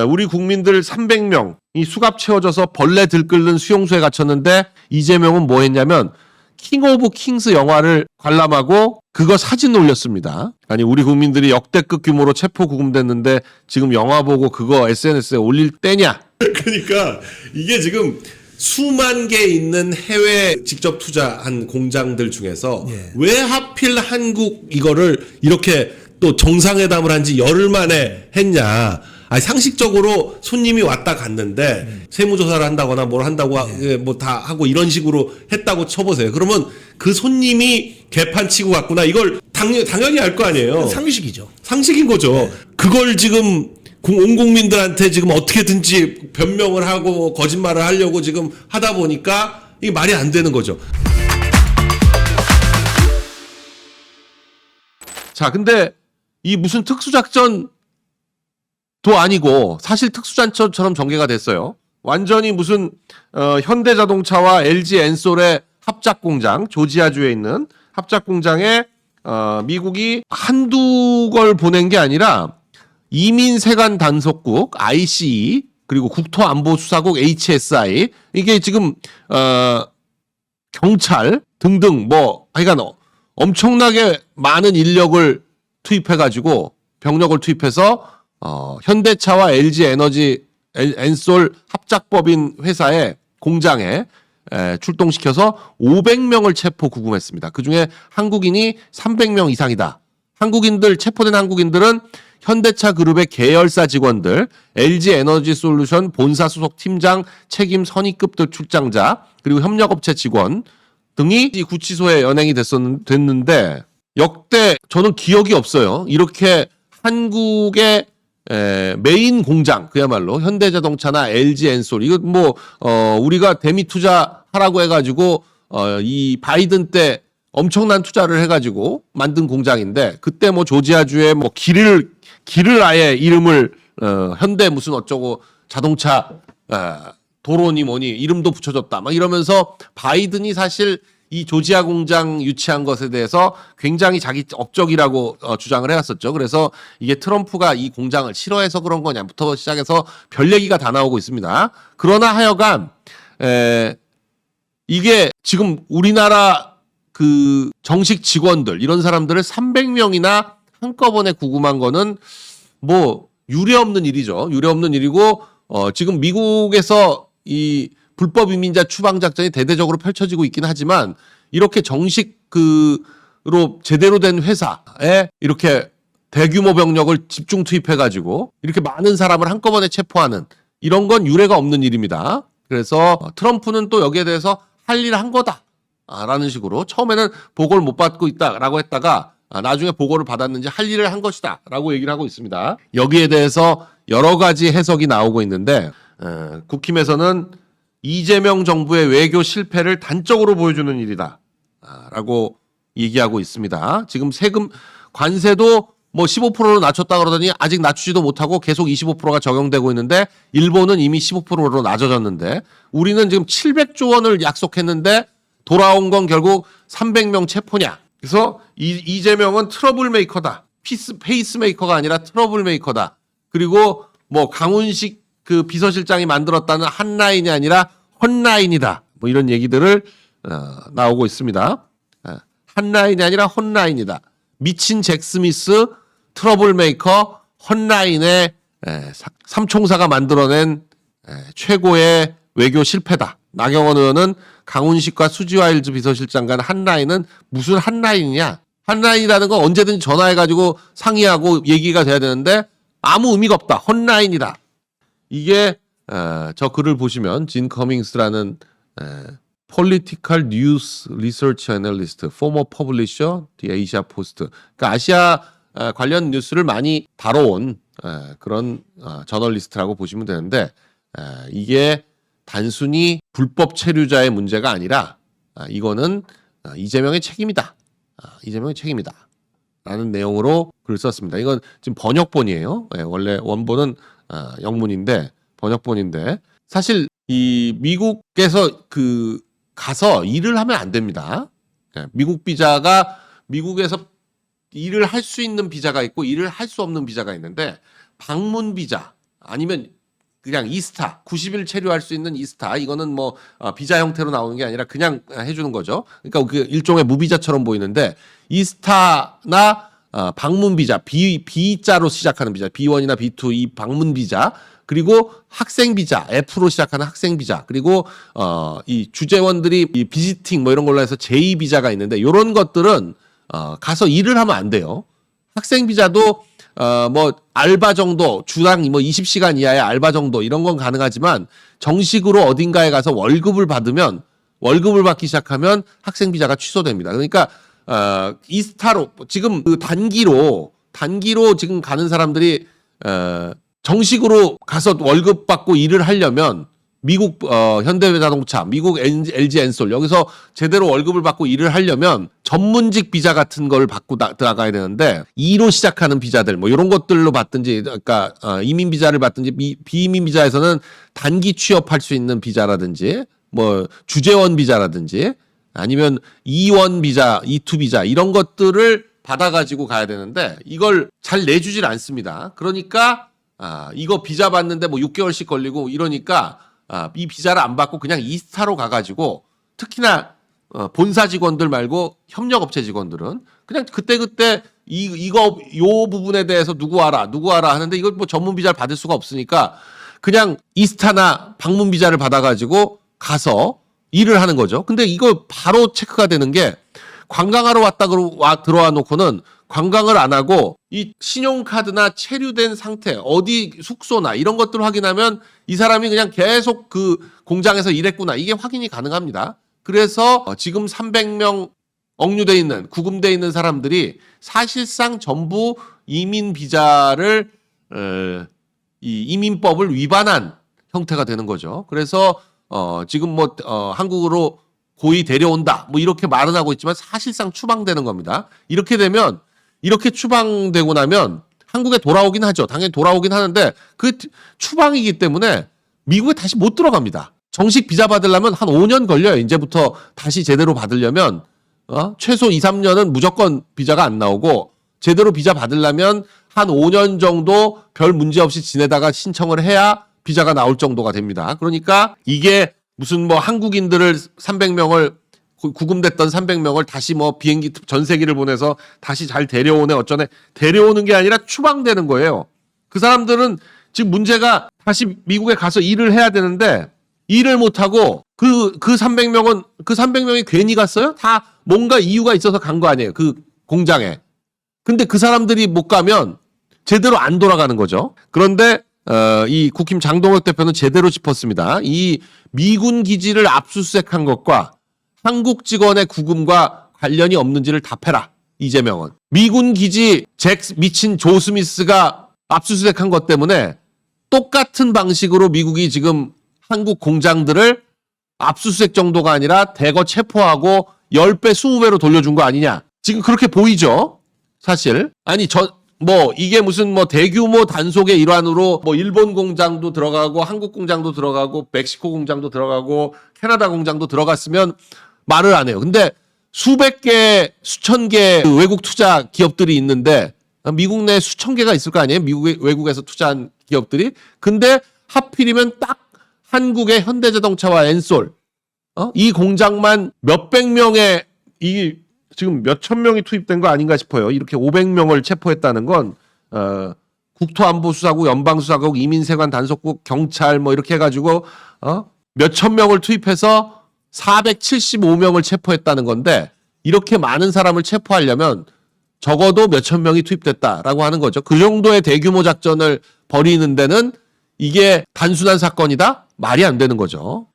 우리 국민들 300명이 수갑 채워져서 벌레 들끓는 수용소에 갇혔는데 이재명은 뭐 했냐면 킹 오브 킹스 영화를 관람하고 그거 사진 올렸습니다. 아니 우리 국민들이 역대급 규모로 체포 구금됐는데 지금 영화 보고 그거 SNS에 올릴 때냐? 그러니까 이게 지금 수만 개 있는 해외 직접 투자한 공장들 중에서 왜 하필 한국 이거를 이렇게 또 정상회담을 한 지 열흘 만에 했냐. 아니, 상식적으로 손님이 왔다 갔는데 세무조사를 한다거나 뭘 한다고 뭐 다 하고 이런 식으로 했다고 쳐보세요. 그러면 그 손님이 개판 치고 갔구나. 이걸 당연히 알 거 아니에요. 상식이죠. 상식인 거죠. 그걸 지금 온 국민들한테 지금 어떻게든지 변명을 하고 거짓말을 하려고 지금 하다 보니까 이게 말이 안 되는 거죠. 자, 근데 이 무슨 특수작전도 아니고 사실 특수작전처럼 전개가 됐어요. 완전히 무슨 현대자동차와 LG 엔솔의 합작공장, 조지아주에 있는 합작공장에 미국이 한두 걸 보낸 게 아니라 이민세관 단속국 ICE 그리고 국토안보수사국 HSI 이게 지금 경찰 등등 뭐 하여간 엄청나게 많은 인력을 투입해가지고 병력을 투입해서 현대차와 LG 에너지 엔솔 합작법인 회사의 공장에 출동시켜서 500명을 체포 구금했습니다. 그중에 한국인이 300명 이상이다. 체포된 한국인들은 현대차 그룹의 계열사 직원들, LG 에너지 솔루션 본사 소속 팀장, 책임 선임급 출장자, 그리고 협력업체 직원 등이 이 구치소에 연행이 됐는데 역대 저는 기억이 없어요. 이렇게 한국의 메인 공장 그야말로 현대자동차나 LG 엔솔 이거 뭐 우리가 대미 투자하라고 해가지고 이 바이든 때 엄청난 투자를 해가지고 만든 공장인데 그때 뭐 조지아주에 뭐 길을 아예 이름을 현대 무슨 어쩌고 자동차 도로니 뭐니 이름도 붙여줬다 막 이러면서 바이든이 사실 이 조지아 공장 유치한 것에 대해서 굉장히 자기 업적이라고 주장을 해왔었죠. 그래서 이게 트럼프가 이 공장을 싫어해서 그런 거냐부터 시작해서 별 얘기가 다 나오고 있습니다. 그러나 하여간 이게 지금 우리나라 그 정식 직원들 이런 사람들을 300명이나 한꺼번에 구금한 거는 뭐 유례없는 일이죠. 유례없는 일이고 지금 미국에서 이 불법 이민자 추방 작전이 대대적으로 펼쳐지고 있긴 하지만 이렇게 정식으로 제대로 된 회사에 이렇게 대규모 병력을 집중 투입해가지고 이렇게 많은 사람을 한꺼번에 체포하는 이런 건 유례가 없는 일입니다. 그래서 트럼프는 또 여기에 대해서 할 일을 한 거다. 라는 식으로 처음에는 보고를 못 받고 있다라고 했다가 나중에 보고를 받았는지 할 일을 한 것이다 라고 얘기를 하고 있습니다. 여기에 대해서 여러 가지 해석이 나오고 있는데 국힘에서는 이재명 정부의 외교 실패를 단적으로 보여주는 일이다 라고 얘기하고 있습니다. 지금 세금 관세도 뭐 15%로 낮췄다 그러더니 아직 낮추지도 못하고 계속 25%가 적용되고 있는데 일본은 이미 15%로 낮아졌는데 우리는 지금 700조 원을 약속했는데 돌아온 건 결국 300명 체포냐. 그래서 이재명은 트러블 메이커다. 페이스메이커가 아니라 트러블 메이커다. 그리고 뭐 강훈식 그 비서실장이 만들었다는 한라인이 아니라 헛라인이다. 뭐 이런 얘기들을 나오고 있습니다. 한라인이 아니라 헛라인이다. 미친 잭 스미스, 트러블 메이커, 헛라인의 삼총사가 만들어낸 최고의 외교 실패다. 나경원 의원은 강훈식과 수지와일드 비서실장 간 한라인은 무슨 한라인이냐. 한라인이라는 건 언제든지 전화해가지고 상의하고 얘기가 돼야 되는데 아무 의미가 없다. 헛라인이다. 이게 저 글을 보시면 진 커밍스라는 Political News Research Analyst, former publisher, The Asia Post. 그러니까 아시아 관련 뉴스를 많이 다뤄온 그런 저널리스트라고 보시면 되는데 이게 단순히 불법 체류자의 문제가 아니라 이거는 이재명의 책임이다. 이재명의 책임이다. 라는 내용으로 글을 썼습니다. 이건 지금 번역본이에요. 원래 원본은 영문인데 번역본인데 사실 이 미국에서 가서 일을 하면 안 됩니다. 미국 비자가 미국에서 일을 할 수 있는 비자가 있고 일을 할 수 없는 비자가 있는데 방문 비자 아니면 그냥 이스타 90일 체류할 수 있는 이스타 이거는 뭐 비자 형태로 나오는 게 아니라 그냥 해주는 거죠. 그러니까 그 일종의 무비자처럼 보이는데 이스타나 방문 비자 B자로 시작하는 비자 B1이나 B2 이 방문 비자 그리고 학생 비자 F로 시작하는 학생 비자 그리고 이 주재원들이 이 비지팅 뭐 이런 걸로 해서 제2 비자가 있는데 이런 것들은 가서 일을 하면 안 돼요. 학생 비자도 뭐 알바 정도 주당 뭐 20시간 이하의 알바 정도 이런 건 가능하지만 정식으로 어딘가에 가서 월급을 받기 시작하면 학생 비자가 취소됩니다. 그러니까 이스타로 지금 그 단기로 지금 가는 사람들이 정식으로 가서 월급 받고 일을 하려면 미국 현대자동차, 미국 LG 엔솔 여기서 제대로 월급을 받고 일을 하려면 전문직 비자 같은 걸 받고 나가야 되는데 2로 시작하는 비자들 뭐 이런 것들로 받든지 그러니까 이민 비자를 받든지 비이민 비자에서는 단기 취업할 수 있는 비자라든지 뭐 주재원 비자라든지 아니면 E1 비자, E2 비자 이런 것들을 받아가지고 가야 되는데 이걸 잘 내주질 않습니다. 그러니까 이거 비자 받는데 뭐 6개월씩 걸리고 이러니까 이 비자를 안 받고 그냥 이스타로 가가지고 특히나 본사 직원들 말고 협력업체 직원들은 그냥 그때그때 요 부분에 대해서 누구 와라 하는데 이걸 뭐 전문 비자를 받을 수가 없으니까 그냥 이스타나 방문 비자를 받아가지고 가서 일을 하는 거죠. 근데 이거 바로 체크가 되는 게 관광하러 들어와 놓고는 관광을 안 하고 이 신용카드나 체류된 상태, 어디 숙소나 이런 것들을 확인하면 이 사람이 그냥 계속 그 공장에서 일했구나. 이게 확인이 가능합니다. 그래서 지금 300명 억류돼 있는, 구금돼 있는 사람들이 사실상 전부 이민 비자를 이 이민법을 위반한 형태가 되는 거죠. 그래서 지금 뭐 한국으로 고의 데려온다. 뭐 이렇게 말은 하고 있지만 사실상 추방되는 겁니다. 이렇게 추방되고 나면 한국에 돌아오긴 하죠. 당연히 돌아오긴 하는데 그 추방이기 때문에 미국에 다시 못 들어갑니다. 정식 비자 받으려면 한 5년 걸려요. 이제부터 다시 제대로 받으려면 최소 2, 3년은 무조건 비자가 안 나오고 제대로 비자 받으려면 한 5년 정도 별 문제 없이 지내다가 신청을 해야 비자가 나올 정도가 됩니다. 그러니까 이게 무슨 뭐 한국인들을 300명을 구금됐던 300명을 다시 뭐 비행기 전세기를 보내서 다시 잘 데려오네 어쩌네 데려오는 게 아니라 추방되는 거예요. 그 사람들은 지금 문제가 다시 미국에 가서 일을 해야 되는데 일을 못하고 그 300명이 괜히 갔어요? 다 뭔가 이유가 있어서 간 거 아니에요. 그 공장에. 근데 그 사람들이 못 가면 제대로 안 돌아가는 거죠. 그런데 이 국힘 장동혁 대표는 제대로 짚었습니다. 이 미군 기지를 압수수색한 것과 한국 직원의 구금과 관련이 없는지를 답해라. 이재명은. 미군 기지 미친 조 스미스가 압수수색한 것 때문에 똑같은 방식으로 미국이 지금 한국 공장들을 압수수색 정도가 아니라 대거 체포하고 10배, 20배로 돌려준 거 아니냐. 지금 그렇게 보이죠? 사실. 아니, 이게 무슨 대규모 단속의 일환으로 일본 공장도 들어가고 한국 공장도 들어가고 멕시코 공장도 들어가고 캐나다 공장도 들어갔으면 말을 안 해요. 근데 수백 개, 수천 개 외국 투자 기업들이 있는데 미국 내에 수천 개가 있을 거 아니에요? 외국에서 투자한 기업들이. 근데 하필이면 딱 한국의 현대자동차와 엔솔 이 공장만 몇백 명의 지금 몇천 명이 투입된 거 아닌가 싶어요. 이렇게 500명을 체포했다는 건 국토안보수사국, 연방수사국, 이민세관 단속국, 경찰 이렇게 해가지고 몇천 명을 투입해서 475명을 체포했다는 건데 이렇게 많은 사람을 체포하려면 적어도 몇천 명이 투입됐다라고 하는 거죠. 그 정도의 대규모 작전을 벌이는 데는 이게 단순한 사건이다? 말이 안 되는 거죠.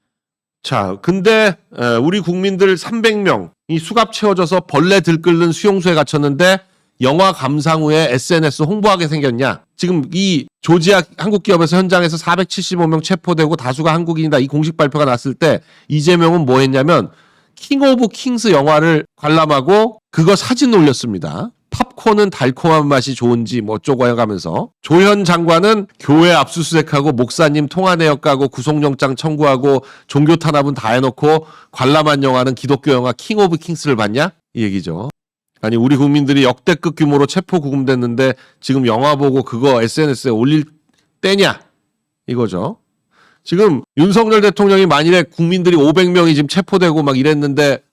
자, 근데 우리 국민들 300명 이 수갑 채워져서 벌레 들끓는 수용소에 갇혔는데 영화 감상 후에 SNS 홍보하게 생겼냐? 지금 이 조지아 한국 기업에서 현장에서 475명 체포되고 다수가 한국인이다 이 공식 발표가 났을 때 이재명은 뭐 했냐면 킹 오브 킹스 영화를 관람하고 그거 사진 올렸습니다. 팝콘은 달콤한 맛이 좋은지 어쩌고 해가면서 조현 장관은 교회 압수수색하고 목사님 통화 내역 가고 구속영장 청구하고 종교 탄압은 다 해놓고 관람한 영화는 기독교 영화 킹 오브 킹스를 봤냐? 이 얘기죠. 아니 우리 국민들이 역대급 규모로 체포 구금됐는데 지금 영화 보고 그거 SNS에 올릴 때냐? 이거죠. 지금 윤석열 대통령이 만일에 국민들이 500명이 지금 체포되고 막 이랬는데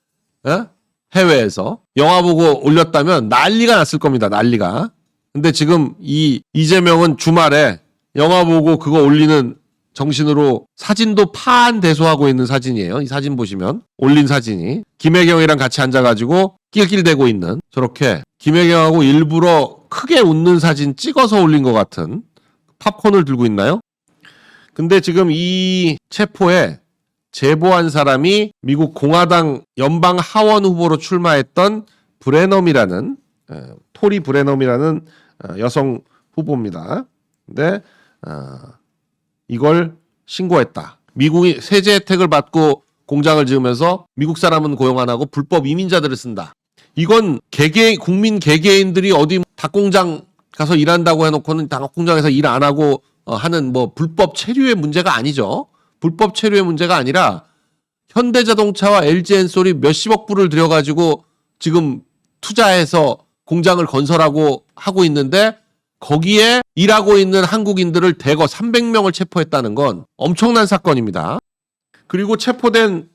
해외에서 영화 보고 올렸다면 난리가 났을 겁니다. 난리가. 근데 지금 이 이재명은 주말에 영화 보고 그거 올리는 정신으로 사진도 파안대소하고 있는 사진이에요. 이 사진 보시면 올린 사진이 김혜경이랑 같이 앉아가지고 낄낄대고 있는 저렇게 김혜경하고 일부러 크게 웃는 사진 찍어서 올린 것 같은 팝콘을 들고 있나요? 근데 지금 이 체포에 제보한 사람이 미국 공화당 연방 하원 후보로 출마했던 브레넘이라는 토리 브레넘이라는 여성 후보입니다. 근데 이걸 신고했다. 미국이 세제 혜택을 받고 공장을 지으면서 미국 사람은 고용 안 하고 불법 이민자들을 쓴다. 이건 국민 개개인들이 어디 닭공장 가서 일한다고 해놓고는 닭공장에서 일 안 하고 하는 뭐 불법 체류의 문제가 아니죠. 불법 체류의 문제가 아니라 현대자동차와 LG엔솔이 몇십억 불을 들여가지고 지금 투자해서 공장을 건설하고 하고 있는데 거기에 일하고 있는 한국인들을 대거 300명을 체포했다는 건 엄청난 사건입니다. 그리고 체포된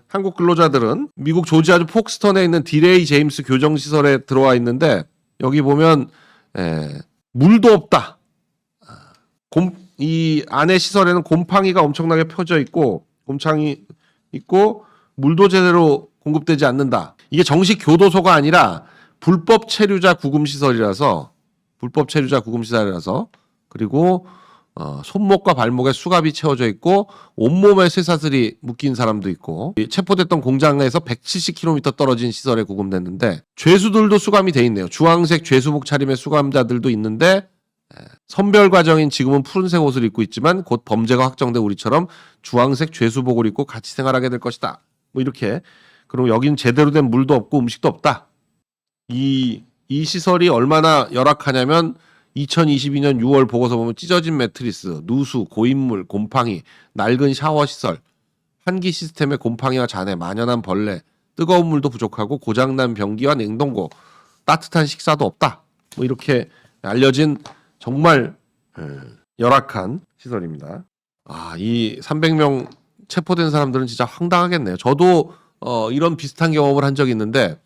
한국 근로자들은 미국 조지아주 폭스턴에 있는 디레이 제임스 교정시설에 들어와 있는데 여기 보면 물도 없다. 이 안에 시설에는 곰팡이가 엄청나게 펴져 있고 곰팡이 있고 물도 제대로 공급되지 않는다. 이게 정식 교도소가 아니라 불법 체류자 구금시설이라서 그리고 손목과 발목에 수갑이 채워져 있고 온몸에 쇠사슬이 묶인 사람도 있고 체포됐던 공장에서 170km 떨어진 시설에 구금됐는데 죄수들도 수감이 돼 있네요. 주황색 죄수복 차림의 수감자들도 있는데 선별 과정인 지금은 푸른색 옷을 입고 있지만 곧 범죄가 확정돼 우리처럼 주황색 죄수복을 입고 같이 생활하게 될 것이다. 뭐 이렇게. 그리고 여긴 제대로 된 물도 없고 음식도 없다. 이 시설이 얼마나 열악하냐면 2022년 6월 보고서 보면 찢어진 매트리스, 누수, 고인물, 곰팡이, 낡은 샤워 시설, 환기 시스템에 곰팡이와 잔해, 만연한 벌레, 뜨거운 물도 부족하고 고장난 변기와 냉동고, 따뜻한 식사도 없다. 뭐 이렇게 알려진 정말 열악한 시설입니다. 이 300명 체포된 사람들은 진짜 황당하겠네요. 저도 이런 비슷한 경험을 한 적이 있는데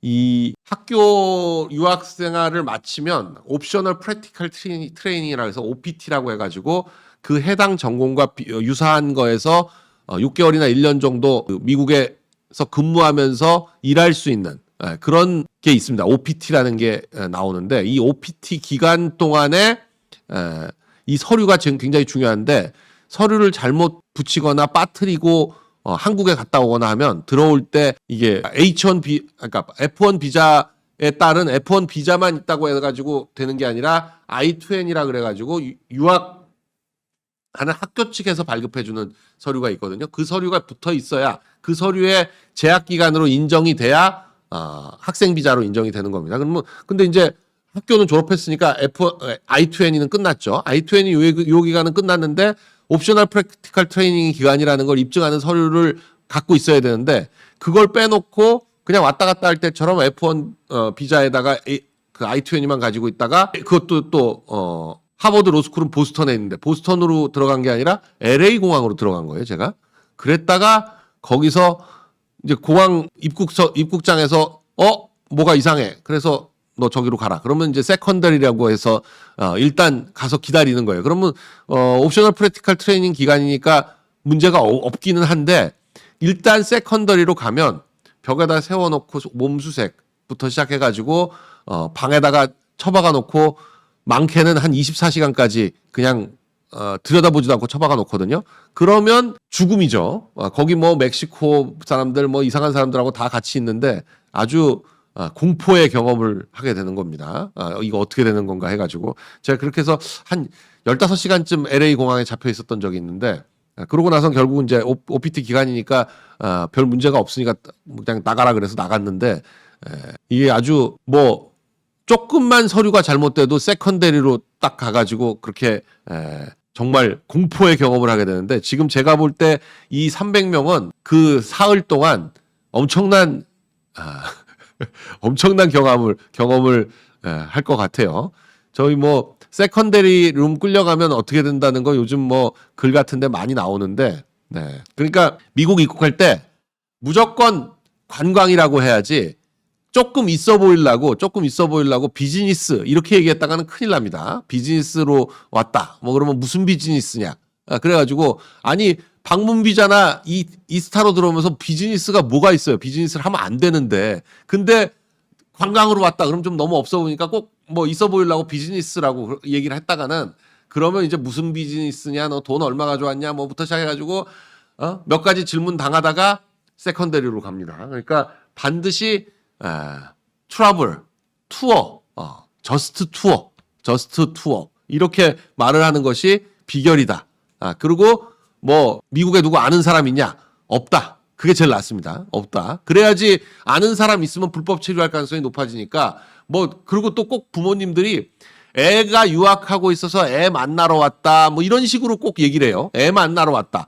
이 학교 유학 생활을 마치면 옵셔널 프랙티컬 트레이닝이라고 해서 OPT라고 해가지고 그 해당 전공과 유사한 거에서 6개월이나 1년 정도 미국에서 근무하면서 일할 수 있는 그런 게 있습니다. OPT라는 게 나오는데 이 OPT 기간 동안에 이 서류가 지금 굉장히 중요한데 서류를 잘못 붙이거나 빠뜨리고 한국에 갔다 오거나 하면 들어올 때 이게 H1B 그러니까 F1 비자에 따른 F1 비자만 있다고 해가지고 되는 게 아니라 I-2N이라 그래가지고 유학하는 학교 측에서 발급해주는 서류가 있거든요. 그 서류가 붙어 있어야 그 서류에 재학 기간으로 인정이 돼야 학생 비자로 인정이 되는 겁니다. 그러면 근데 이제 학교는 졸업했으니까 I-2N은 끝났죠. I-2N 유효 기간은 끝났는데 옵셔널 프랙티컬 트레이닝 기간이라는 걸 입증하는 서류를 갖고 있어야 되는데 그걸 빼놓고 그냥 왔다 갔다 할 때처럼 F1 비자에다가 그 I-2N만 가지고 있다가 그것도 또 하버드 로스쿨은 보스턴에 있는데 보스턴으로 들어간 게 아니라 LA 공항으로 들어간 거예요, 제가. 그랬다가 거기서 이제 공항 입국장에서 뭐가 이상해. 그래서 너 저기로 가라. 그러면 이제 세컨더리라고 해서 일단 가서 기다리는 거예요. 그러면 옵셔널 프랙티컬 트레이닝 기간이니까 문제가 없기는 한데 일단 세컨더리로 가면 벽에다 세워놓고 몸수색부터 시작해가지고 방에다가 처박아 놓고 많게는 한 24시간까지 그냥 들여다보지도 않고 처박아 놓거든요. 그러면 죽음이죠. 거기 뭐 멕시코 사람들 뭐 이상한 사람들하고 다 같이 있는데 아주 공포의 경험을 하게 되는 겁니다. 이거 어떻게 되는 건가 해가지고 제가 그렇게 해서 한 15시간쯤 LA 공항에 잡혀 있었던 적이 있는데 그러고 나서 결국은 이제 OPT 기간이니까 별 문제가 없으니까 그냥 나가라 그래서 나갔는데 이게 아주 뭐 조금만 서류가 잘못돼도 세컨데리로 딱 가가지고 그렇게 정말 공포의 경험을 하게 되는데 지금 제가 볼 때 이 300명은 그 사흘 동안 엄청난 경험을 할 것 같아요. 저희 뭐 세컨데리 룸 끌려가면 어떻게 된다는 거 요즘 뭐 글 같은데 많이 나오는데, 네. 그러니까 미국 입국할 때 무조건 관광이라고 해야지 조금 있어 보이려고 비즈니스 이렇게 얘기했다가는 큰일 납니다. 비즈니스로 왔다. 뭐 그러면 무슨 비즈니스냐? 그래가지고 아니 방문 비자나 이스타로 들어오면서 비즈니스가 뭐가 있어요? 비즈니스를 하면 안 되는데 근데 관광으로 왔다. 그럼 좀 너무 없어 보니까 꼭 뭐 있어 보이려고 비즈니스라고 얘기를 했다가는 그러면 이제 무슨 비즈니스냐? 너 돈 얼마 가져왔냐? 뭐부터 시작해가지고 몇 가지 질문 당하다가 세컨더리로 갑니다. 그러니까 반드시 트러블, 투어, 저스트 투어 이렇게 말을 하는 것이 비결이다. 그리고 뭐 미국에 누구 아는 사람 있냐? 없다. 그게 제일 낫습니다. 없다. 그래야지 아는 사람 있으면 불법 체류할 가능성이 높아지니까 뭐 그리고 또 꼭 부모님들이 애가 유학하고 있어서 애 만나러 왔다. 뭐 이런 식으로 꼭 얘기를 해요. 애 만나러 왔다.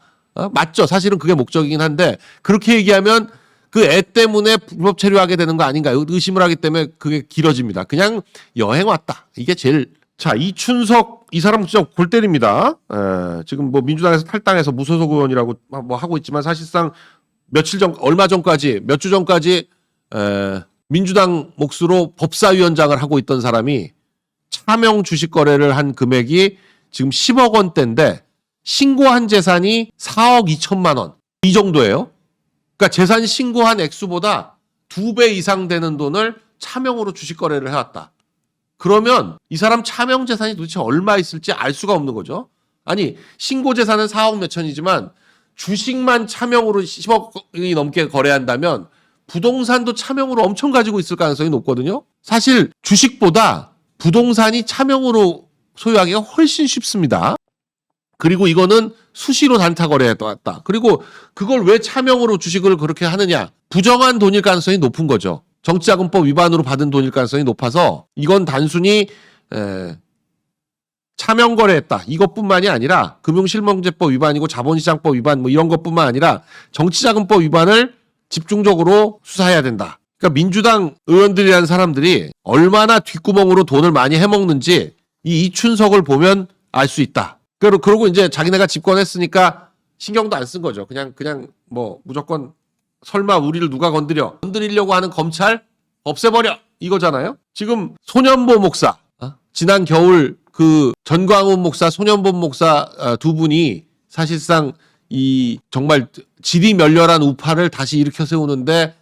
맞죠? 사실은 그게 목적이긴 한데 그렇게 얘기하면 그 애 때문에 불법 체류하게 되는 거 아닌가요? 의심을 하기 때문에 그게 길어집니다. 그냥 여행 왔다. 이게 제일. 자, 이춘석 이 사람 진짜 골 때립니다. 지금 뭐 민주당에서 탈당해서 무소속 의원이라고 뭐 하고 있지만 사실상 얼마 전까지 몇 주 전까지 민주당 몫으로 법사위원장을 하고 있던 사람이 차명 주식 거래를 한 금액이 지금 10억 원대인데 신고한 재산이 4억 2천만 원. 이 정도예요. 그러니까 재산 신고한 액수보다 2배 이상 되는 돈을 차명으로 주식 거래를 해왔다. 그러면 이 사람 차명 재산이 도대체 얼마 있을지 알 수가 없는 거죠. 아니 신고 재산은 4억 몇천이지만 주식만 차명으로 10억이 넘게 거래한다면 부동산도 차명으로 엄청 가지고 있을 가능성이 높거든요. 사실 주식보다 부동산이 차명으로 소유하기가 훨씬 쉽습니다. 그리고 이거는 수시로 단타 거래했다. 그리고 그걸 왜 차명으로 주식을 그렇게 하느냐. 부정한 돈일 가능성이 높은 거죠. 정치자금법 위반으로 받은 돈일 가능성이 높아서 이건 단순히 차명 거래했다. 이것뿐만이 아니라 금융실명제법 위반이고 자본시장법 위반 뭐 이런 것뿐만 아니라 정치자금법 위반을 집중적으로 수사해야 된다. 그러니까 민주당 의원들이라는 사람들이 얼마나 뒷구멍으로 돈을 많이 해먹는지 이 이춘석을 보면 알 수 있다. 그러고 이제 자기네가 집권했으니까 신경도 안 쓴 거죠. 그냥 뭐 무조건 설마 우리를 누가 건드리려고 하는 검찰 없애버려 이거잖아요. 지금 소년보 목사 지난 겨울 그 전광훈 목사, 소년보 목사 두 분이 사실상 이 정말 지리멸렬한 우파를 다시 일으켜 세우는데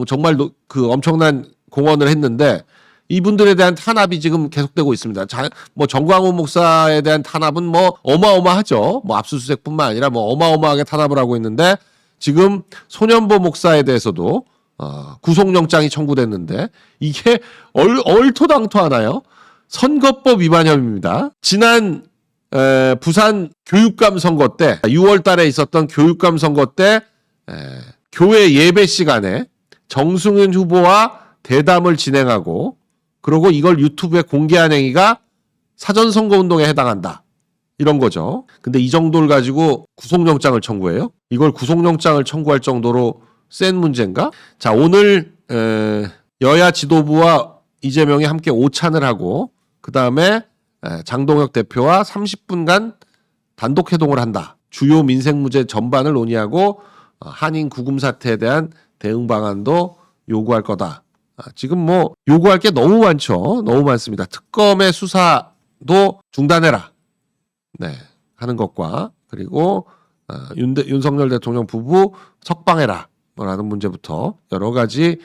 정말 그 엄청난 공헌을 했는데 이분들에 대한 탄압이 지금 계속되고 있습니다. 뭐 전광훈 목사에 대한 탄압은 뭐 어마어마하죠. 뭐 압수수색뿐만 아니라 뭐 어마어마하게 탄압을 하고 있는데 지금 소년보 목사에 대해서도 구속영장이 청구됐는데 이게 얼토당토하나요? 선거법 위반 혐의입니다. 지난 부산 교육감 선거 때 6월 달에 있었던 교육감 선거 때 교회 예배 시간에 정승윤 후보와 대담을 진행하고 그리고 이걸 유튜브에 공개한 행위가 사전선거운동에 해당한다. 이런 거죠. 근데 이 정도를 가지고 구속영장을 청구해요? 이걸 구속영장을 청구할 정도로 센 문제인가? 자, 오늘 여야 지도부와 이재명이 함께 오찬을 하고 그 다음에 장동혁 대표와 30분간 단독 회동을 한다. 주요 민생 문제 전반을 논의하고 한인 구금 사태에 대한 대응 방안도 요구할 거다. 지금 뭐 요구할 게 너무 많죠. 너무 많습니다. 특검의 수사도 중단해라. 네, 하는 것과 그리고 윤석열 대통령 부부 석방해라. 라는 문제부터 여러 가지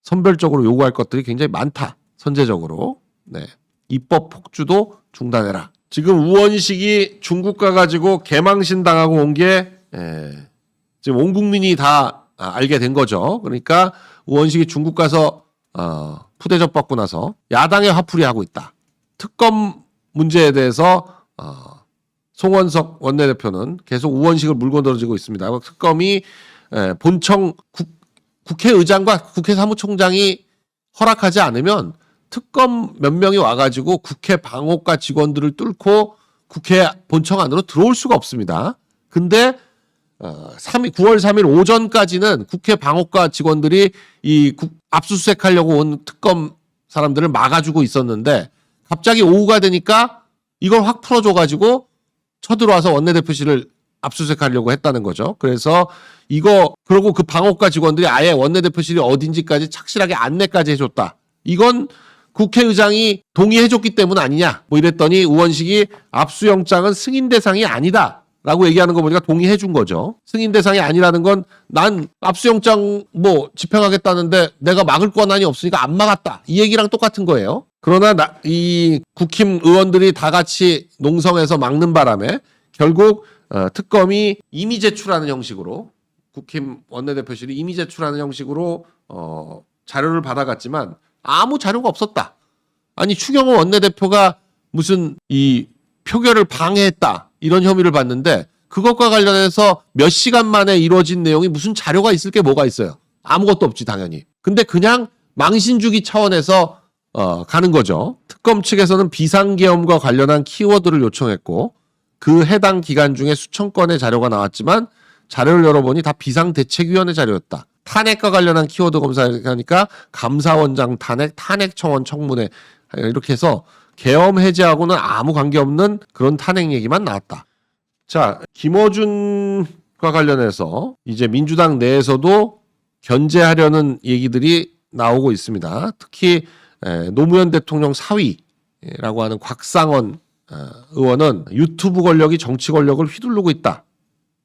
선별적으로 요구할 것들이 굉장히 많다. 선제적으로. 네. 입법 폭주도 중단해라. 지금 우원식이 중국 가가지고 개망신 당하고 온 게 지금 온 국민이 다 알게 된 거죠. 그러니까 우원식이 중국 가서 푸대접 받고 나서 야당의 화풀이 하고 있다. 특검 문제에 대해서 송원석 원내대표는 계속 우원식을 물고 늘어지고 있습니다. 특검이 본청 국회의장과 국회 사무총장이 허락하지 않으면 특검 몇 명이 와가지고 국회 방호과 직원들을 뚫고 국회 본청 안으로 들어올 수가 없습니다. 근데 9월 3일 오전까지는 국회 방호과 직원들이 이 압수수색하려고 온 특검 사람들을 막아주고 있었는데 갑자기 오후가 되니까 이걸 확 풀어줘가지고 쳐들어와서 원내대표실을 압수수색하려고 했다는 거죠. 그래서 그러고 그 방어과 직원들이 아예 원내대표실이 어딘지까지 착실하게 안내까지 해줬다. 이건 국회의장이 동의해줬기 때문 아니냐. 뭐 이랬더니 의원식이 압수영장은 승인 대상이 아니다. 라고 얘기하는 거 보니까 동의해준 거죠. 승인 대상이 아니라는 건 난 압수영장 뭐 집행하겠다는데 내가 막을 권한이 없으니까 안 막았다. 이 얘기랑 똑같은 거예요. 그러나 이 국힘 의원들이 다 같이 농성해서 막는 바람에 결국 특검이 임의 제출하는 형식으로 국힘 원내대표실이 임의 제출하는 형식으로 자료를 받아갔지만 아무 자료가 없었다. 아니 추경호 원내대표가 무슨 이 표결을 방해했다. 이런 혐의를 받는데 그것과 관련해서 몇 시간 만에 이루어진 내용이 무슨 자료가 있을 게 뭐가 있어요. 아무것도 없지 당연히. 근데 그냥 망신 주기 차원에서 가는 거죠. 특검 측에서는 비상계엄과 관련한 키워드를 요청했고 그 해당 기간 중에 수천 건의 자료가 나왔지만 자료를 열어보니 다 비상대책위원회 자료였다. 탄핵과 관련한 키워드 검사하니까 감사원장 탄핵, 탄핵청원 청문회 이렇게 해서 계엄 해제하고는 아무 관계없는 그런 탄핵 얘기만 나왔다. 자, 김어준과 관련해서 이제 민주당 내에서도 견제하려는 얘기들이 나오고 있습니다. 특히 노무현 대통령 사위라고 하는 곽상원 의원은 유튜브 권력이 정치 권력을 휘두르고 있다.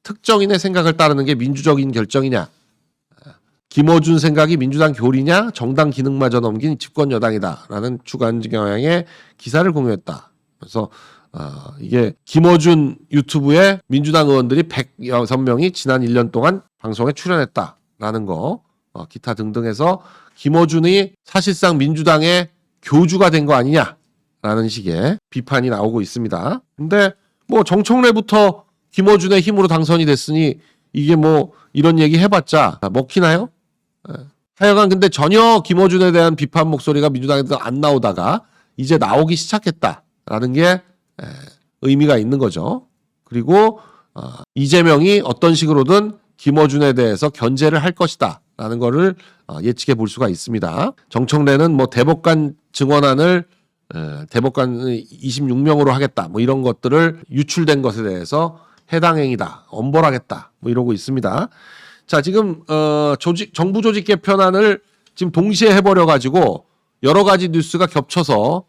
특정인의 생각을 따르는 게 민주적인 결정이냐. 김어준 생각이 민주당 교리냐 정당 기능마저 넘긴 집권 여당이다라는 주관적 경향의 기사를 공유했다. 그래서 이게 김어준 유튜브에 민주당 의원들이 106명이 지난 1년 동안 방송에 출연했다라는 거 기타 등등 해서 김어준이 사실상 민주당의 교주가 된 거 아니냐라는 식의 비판이 나오고 있습니다. 근데 뭐 정청래부터 김어준의 힘으로 당선이 됐으니 이게 뭐 이런 얘기 해봤자 먹히나요? 하여간 근데 전혀 김어준에 대한 비판 목소리가 민주당에서 안 나오다가 이제 나오기 시작했다라는 게 의미가 있는 거죠. 그리고 이재명이 어떤 식으로든 김어준에 대해서 견제를 할 것이다라는 거를 예측해 볼 수가 있습니다. 정청래는 뭐 대법관 증언안을 대법관 26명으로 하겠다 뭐 이런 것들을 유출된 것에 대해서 해당 행위다 엄벌하겠다 뭐 이러고 있습니다. 자, 지금 정부 조직 개편안을 지금 동시에 해버려 가지고 여러 가지 뉴스가 겹쳐서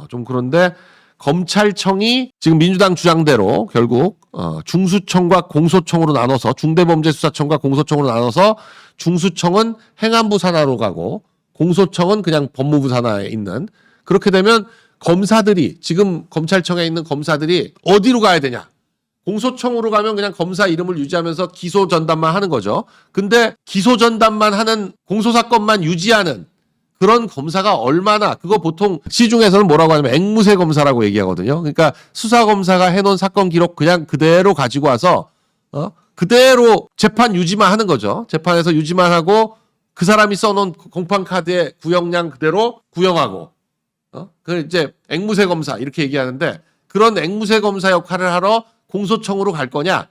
좀 그런데 검찰청이 지금 민주당 주장대로 결국 중수청과 공소청으로 나눠서 중대범죄수사청과 공소청으로 나눠서 중수청은 행안부 산하로 가고 공소청은 그냥 법무부 산하에 있는 그렇게 되면 검사들이 지금 검찰청에 있는 검사들이 어디로 가야 되냐? 공소청으로 가면 그냥 검사 이름을 유지하면서 기소 전담만 하는 거죠. 근데 기소 전담만 하는 공소사건만 유지하는 그런 검사가 얼마나 그거 보통 시중에서는 뭐라고 하냐면 앵무새 검사라고 얘기하거든요. 그러니까 수사검사가 해놓은 사건 기록 그냥 그대로 가지고 와서 그대로 재판 유지만 하는 거죠. 재판에서 유지만 하고 그 사람이 써놓은 공판카드에 구형량 그대로 구형하고 그 이제 앵무새 검사 이렇게 얘기하는데 그런 앵무새 검사 역할을 하러 공소청으로 갈 거냐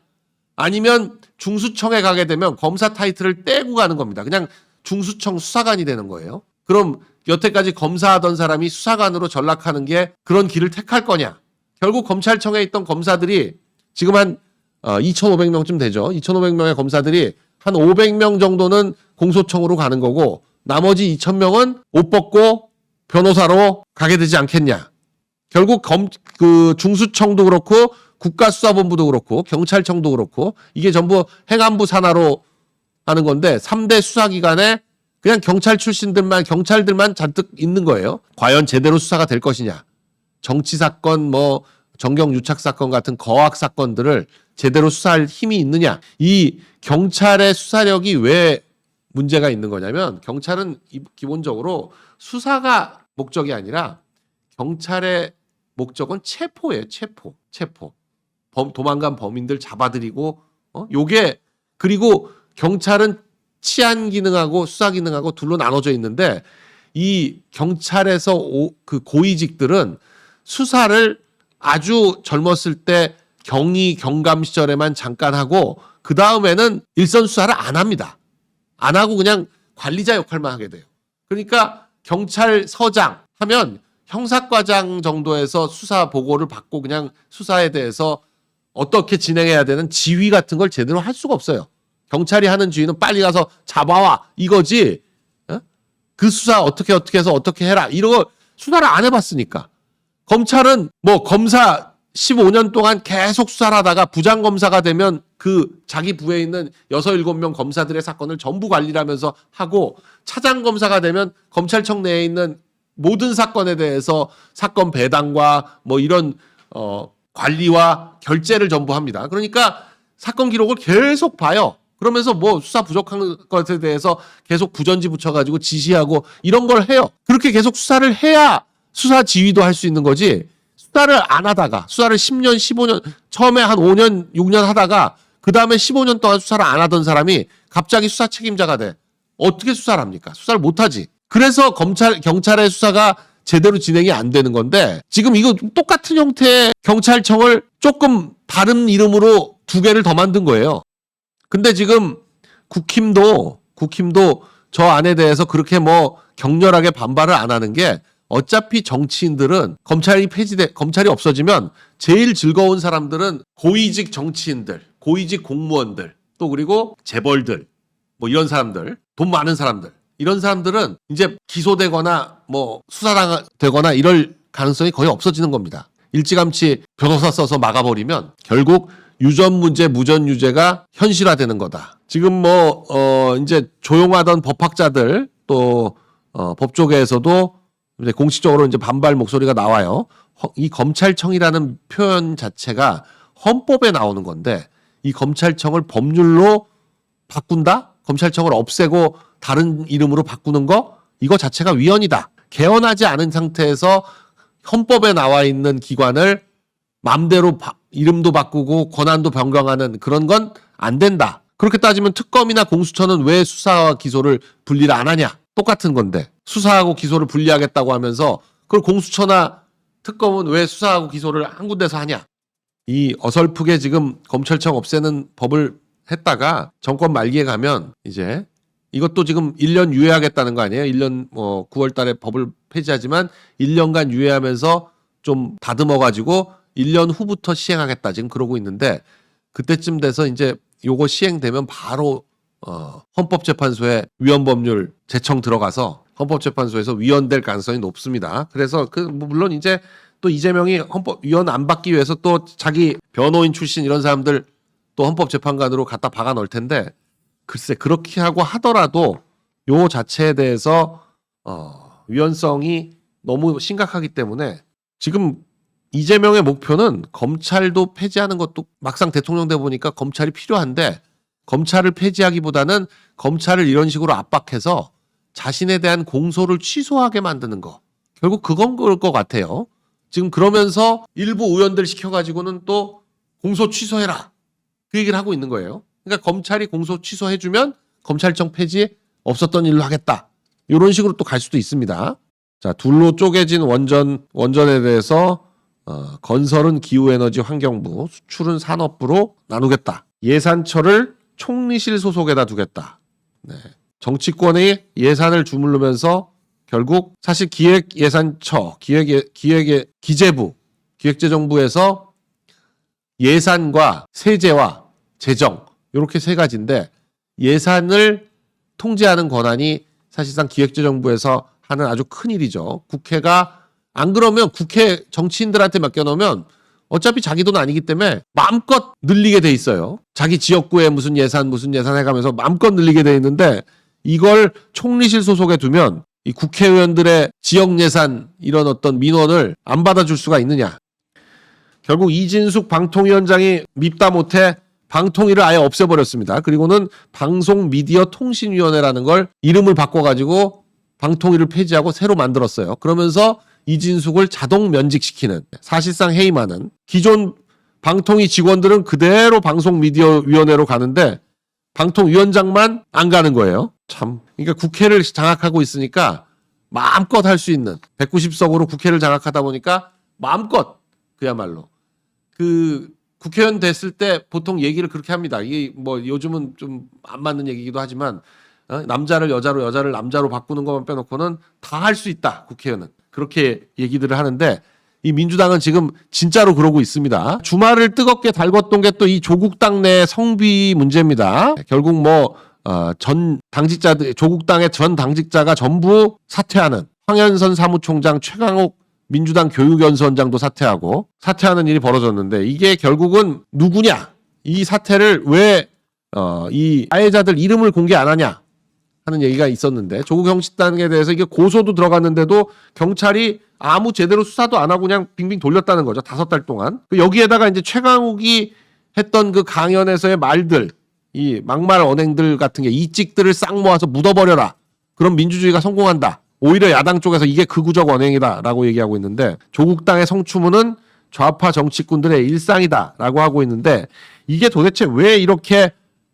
아니면 중수청에 가게 되면 검사 타이틀을 떼고 가는 겁니다. 그냥 중수청 수사관이 되는 거예요. 그럼 여태까지 검사하던 사람이 수사관으로 전락하는 게 그런 길을 택할 거냐. 결국 검찰청에 있던 검사들이 지금 한 2,500명쯤 되죠. 2,500명의 검사들이 한 500명 정도는 공소청으로 가는 거고 나머지 2,000명은 옷 벗고 변호사로 가게 되지 않겠냐. 결국 그 중수청도 그렇고 국가수사본부도 그렇고 경찰청도 그렇고 이게 전부 행안부 산하로 하는 건데 3대 수사기관에 그냥 경찰 출신들만 경찰들만 잔뜩 있는 거예요. 과연 제대로 수사가 될 것이냐. 정치사건 뭐 정경유착사건 같은 거악사건들을 제대로 수사할 힘이 있느냐. 이 경찰의 수사력이 왜 문제가 있는 거냐면 경찰은 기본적으로 수사가 목적이 아니라 경찰의 목적은 체포예요. 체포. 도망간 범인들 잡아들이고 요게 그리고 경찰은 치안 기능하고 수사 기능하고 둘로 나눠져 있는데 이 경찰에서 그 고위직들은 수사를 아주 젊었을 때 경감 시절에만 잠깐 하고 그 다음에는 일선 수사를 안 합니다. 안 하고 그냥 관리자 역할만 하게 돼요. 그러니까 경찰서장 하면 형사과장 정도에서 수사 보고를 받고 그냥 수사에 대해서 어떻게 진행해야 되는 지휘 같은 걸 제대로 할 수가 없어요. 경찰이 하는 지휘는 빨리 가서 잡아와 이거지. 어? 그 수사 어떻게 해서 어떻게 해라 이런 거 수사를 안 해봤으니까. 검찰은 뭐 검사 15년 동안 계속 수사를 하다가 부장검사가 되면 그 자기 부에 있는 6, 7명 검사들의 사건을 전부 관리를 하면서 하고 차장검사가 되면 검찰청 내에 있는 모든 사건에 대해서 사건 배당과 뭐 이런 관리와 결재를 전부 합니다. 그러니까 사건 기록을 계속 봐요. 그러면서 뭐 수사 부족한 것에 대해서 계속 부전지 붙여가지고 지시하고 이런 걸 해요. 그렇게 계속 수사를 해야 수사 지휘도 할 수 있는 거지. 수사를 안 하다가 수사를 10년, 15년 처음에 한 5년, 6년 하다가 그 다음에 15년 동안 수사를 안 하던 사람이 갑자기 수사 책임자가 돼. 어떻게 수사를 합니까? 수사를 못 하지. 그래서 경찰의 수사가 제대로 진행이 안 되는 건데 지금 이거 똑같은 형태의 경찰청을 조금 다른 이름으로 2개를 더 만든 거예요. 근데 지금 국힘도 저 안에 대해서 그렇게 뭐 격렬하게 반발을 안 하는 게 어차피 정치인들은 검찰이 없어지면 제일 즐거운 사람들은 고위직 정치인들, 고위직 공무원들, 또 그리고 재벌들, 뭐 이런 사람들, 돈 많은 사람들. 이런 사람들은 이제 기소되거나 뭐 수사되거나 이럴 가능성이 거의 없어지는 겁니다. 일찌감치 변호사 써서 막아버리면 결국 유전 문제, 무전 유죄가 현실화되는 거다. 지금 이제 조용하던 법학자들 또 법조계에서도 이제 공식적으로 이제 반발 목소리가 나와요. 이 검찰청이라는 표현 자체가 헌법에 나오는 건데 이 검찰청을 법률로 바꾼다? 검찰청을 없애고 다른 이름으로 바꾸는 거? 이거 자체가 위헌이다. 개헌하지 않은 상태에서 헌법에 나와 있는 기관을 맘대로 이름도 바꾸고 권한도 변경하는 그런 건 안 된다. 그렇게 따지면 특검이나 공수처는 왜 수사와 기소를 분리를 안 하냐? 똑같은 건데 수사하고 기소를 분리하겠다고 하면서 그걸 공수처나 특검은 왜 수사하고 기소를 한 군데서 하냐? 이 어설프게 지금 검찰청 없애는 법을 했다가 정권 말기에 가면 이제 이것도 지금 1년 유예하겠다는 거 아니에요? 1년 9월 달에 법을 폐지하지만 1년간 유예하면서 좀 다듬어가지고 1년 후부터 시행하겠다 지금 그러고 있는데 그때쯤 돼서 이제 요거 시행되면 바로 헌법재판소에 위헌법률 제청 들어가서 헌법재판소에서 위헌될 가능성이 높습니다. 그래서 물론 이제 또 이재명이 위헌 안 받기 위해서 또 자기 변호인 출신 이런 사람들 또 헌법재판관으로 갖다 박아 넣을 텐데 글쎄 그렇게 하고 하더라도 요 자체에 대해서 위헌성이 너무 심각하기 때문에 지금 이재명의 목표는 검찰도 폐지하는 것도 막상 대통령 돼 보니까 검찰이 필요한데 검찰을 폐지하기보다는 검찰을 이런 식으로 압박해서 자신에 대한 공소를 취소하게 만드는 거. 결국 그건 그럴 것 같아요. 지금 그러면서 일부 의원들 시켜가지고는 또 공소 취소해라. 그 얘기를 하고 있는 거예요. 그러니까 검찰이 공소 취소해주면 검찰청 폐지 없었던 일로 하겠다. 이런 식으로 또 갈 수도 있습니다. 자, 둘로 쪼개진 원전에 대해서 건설은 기후에너지 환경부, 수출은 산업부로 나누겠다. 예산처를 총리실 소속에다 두겠다. 네. 정치권이 예산을 주물르면서 결국 사실 기획예산처, 기재부, 기획재정부에서 예산과 세제와 재정 이렇게 세 가지인데 예산을 통제하는 권한이 사실상 기획재정부에서 하는 아주 큰 일이죠. 국회가 안 그러면 국회 정치인들한테 맡겨놓으면 어차피 자기 돈 아니기 때문에 마음껏 늘리게 돼 있어요. 자기 지역구에 무슨 예산 해가면서 마음껏 늘리게 돼 있는데 이걸 총리실 소속에 두면 이 국회의원들의 지역 예산 이런 어떤 민원을 안 받아줄 수가 있느냐. 결국 이진숙 방통위원장이 밉다 못해 방통위를 아예 없애버렸습니다. 그리고는 방송미디어통신위원회라는 걸 이름을 바꿔가지고 방통위를 폐지하고 새로 만들었어요. 그러면서 이진숙을 자동 면직시키는 사실상 해임하는 기존 방통위 직원들은 그대로 방송미디어위원회로 가는데 방통위원장만 안 가는 거예요. 참. 그러니까 국회를 장악하고 있으니까 마음껏 할 수 있는 190석으로 국회를 장악하다 보니까 마음껏 그야말로 국회의원 됐을 때 보통 얘기를 그렇게 합니다. 이게 뭐 요즘은 좀 안 맞는 얘기기도 하지만 남자를 여자로 여자를 남자로 바꾸는 것만 빼놓고는 다 할 수 있다. 국회의원은. 그렇게 얘기들을 하는데 이 민주당은 지금 진짜로 그러고 있습니다. 주말을 뜨겁게 달궜던 게 또 이 조국 당 내 성비 문제입니다. 결국 전 당직자들, 조국당의 전 당직자가 전부 사퇴하는, 황현선 사무총장, 최강욱 민주당 교육연수원장도 사퇴하는 일이 벌어졌는데, 이게 결국은 누구냐? 이 사퇴를 왜 이 가해자들 이름을 공개 안 하냐 하는 얘기가 있었는데, 조국 형식당에 대해서 이게 고소도 들어갔는데도 경찰이 아무 제대로 수사도 안 하고 그냥 빙빙 돌렸다는 거죠. 5달 동안. 여기에다가 이제 최강욱이 했던 그 강연에서의 말들, 이 막말 언행들 같은 게, 이찍들을 싹 모아서 묻어버려라. 그럼 민주주의가 성공한다. 오히려 야당 쪽에서 이게 극우적 언행이다라고 얘기하고 있는데, 조국당의 성추문은 좌파 정치꾼들의 일상이다라고 하고 있는데, 이게 도대체 왜 이렇게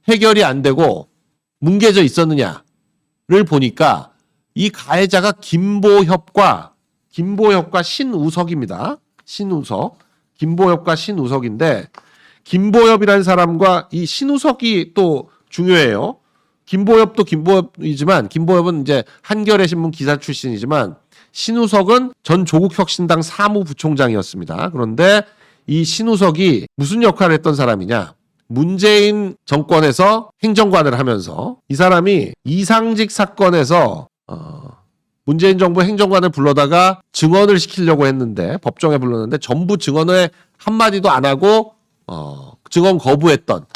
해결이 안 되고 뭉개져 있었느냐를 보니까 이 가해자가 김보협과 신우석입니다. 김보협과 신우석인데, 김보협이라는 사람과 이 신우석이 또 중요해요. 김보협도 김보협이지만, 김보협은 이제 한겨레 신문 기사 출신이지만, 신우석은 전 조국혁신당 사무부총장이었습니다. 그런데 이 신우석이 무슨 역할을 했던 사람이냐? 문재인 정권에서 행정관을 하면서, 이 사람이 이상직 사건에서 문재인 정부 행정관을 불러다가 증언을 시키려고 했는데, 법정에 불렀는데 전부 증언을 한마디도 안 하고 증언 거부했던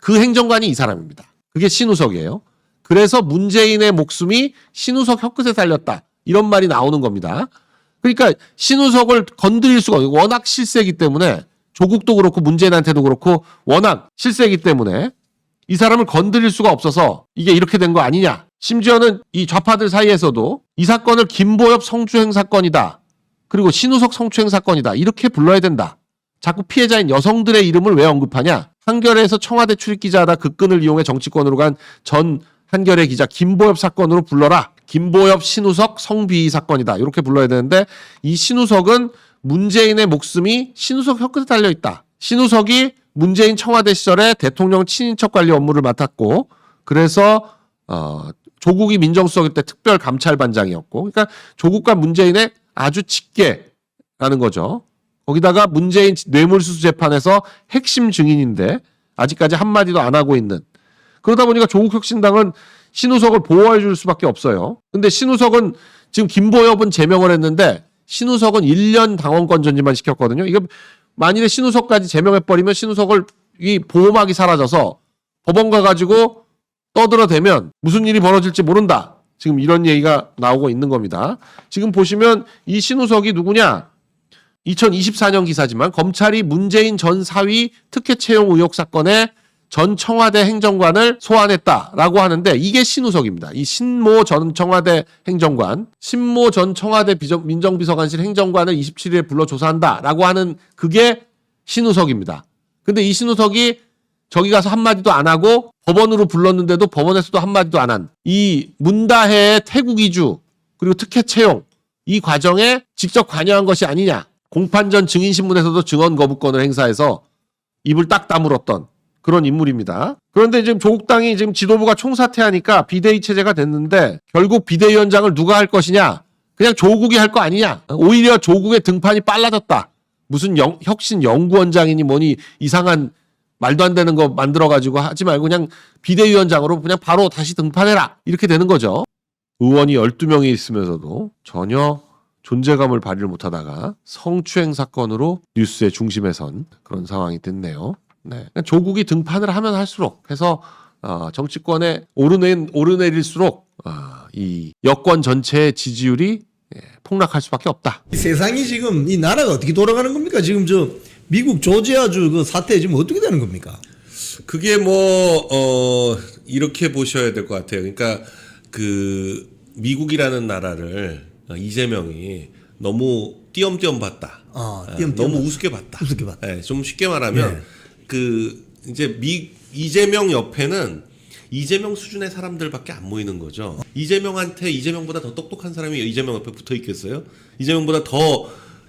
그 행정관이 이 사람입니다. 그게 신우석이에요. 그래서 문재인의 목숨이 신우석 혀끝에 달렸다, 이런 말이 나오는 겁니다. 그러니까 신우석을 건드릴 수가 없고, 워낙 실세이기 때문에, 조국도 그렇고 문재인한테도 그렇고 워낙 실세이기 때문에 이 사람을 건드릴 수가 없어서 이게 이렇게 된 거 아니냐. 심지어는 이 좌파들 사이에서도 이 사건을 김보협 성추행 사건이다, 그리고 신우석 성추행 사건이다, 이렇게 불러야 된다. 자꾸 피해자인 여성들의 이름을 왜 언급하냐. 한겨레에서 청와대 출입기자하다 그 끈을 이용해 정치권으로 간 전 한겨레 기자 김보협 사건으로 불러라. 김보협, 신우석 성비위 사건이다, 이렇게 불러야 되는데, 이 신우석은 문재인의 목숨이 신우석 혀끝에 달려있다. 신우석이 문재인 청와대 시절에 대통령 친인척 관리 업무를 맡았고, 그래서 조국이 민정수석일 때 특별감찰반장이었고, 그러니까 조국과 문재인의 아주 직계라는 거죠. 거기다가 문재인 뇌물수수 재판에서 핵심 증인인데 아직까지 한마디도 안 하고 있는. 그러다 보니까 조국혁신당은 신우석을 보호해 줄 수밖에 없어요. 근데 신우석은 지금 김보협은 제명을 했는데, 신우석은 1년 당원권 정지만 시켰거든요. 이거 만일에 신우석까지 제명해버리면 신우석을 이 보호막이 사라져서 법원 가가지고 떠들어대면 무슨 일이 벌어질지 모른다. 지금 이런 얘기가 나오고 있는 겁니다. 지금 보시면 이 신우석이 누구냐? 2024년 기사지만 검찰이 문재인 전 사위 특혜 채용 의혹 사건에 전 청와대 행정관을 소환했다라고 하는데, 이게 신우석입니다. 이 신모 전 청와대 행정관, 신모 전 청와대 민정비서관실 행정관을 27일에 불러 조사한다라고 하는 그게 신우석입니다. 근데 이 신우석이 저기 가서 한마디도 안 하고 법원으로 불렀는데도 법원에서도 한마디도 안 한 이 문다혜의 태국 이주 그리고 특혜 채용, 이 과정에 직접 관여한 것이 아니냐. 공판 전 증인신문에서도 증언 거부권을 행사해서 입을 딱 다물었던 그런 인물입니다. 그런데 지금 조국당이 지금 지도부가 총사퇴하니까 비대위 체제가 됐는데, 결국 비대위원장을 누가 할 것이냐? 그냥 조국이 할 거 아니냐? 오히려 조국의 등판이 빨라졌다. 무슨 혁신 연구원장이니 뭐니 이상한 말도 안 되는 거 만들어가지고 하지 말고 그냥 비대위원장으로 그냥 바로 다시 등판해라, 이렇게 되는 거죠. 의원이 12명이 있으면서도 전혀 존재감을 발휘를 못하다가 성추행 사건으로 뉴스의 중심에 선 그런 상황이 됐네요. 네. 조국이 등판을 하면 할수록 해서 정치권에 오르내릴수록 이 여권 전체의 지지율이 폭락할 수밖에 없다. 세상이 지금 이 나라가 어떻게 돌아가는 겁니까? 지금 저 미국 조지아주 그 사태 지금 어떻게 되는 겁니까? 그게 이렇게 보셔야 될 것 같아요. 그러니까 그 미국이라는 나라를 이재명이 너무 띄엄띄엄 봤다. 너무 우습게 봤다. 네, 좀 쉽게 말하면 이제 이재명 옆에는 이재명 수준의 사람들밖에 안 모이는 거죠. 이재명한테 이재명보다 더 똑똑한 사람이 이재명 옆에 붙어 있겠어요?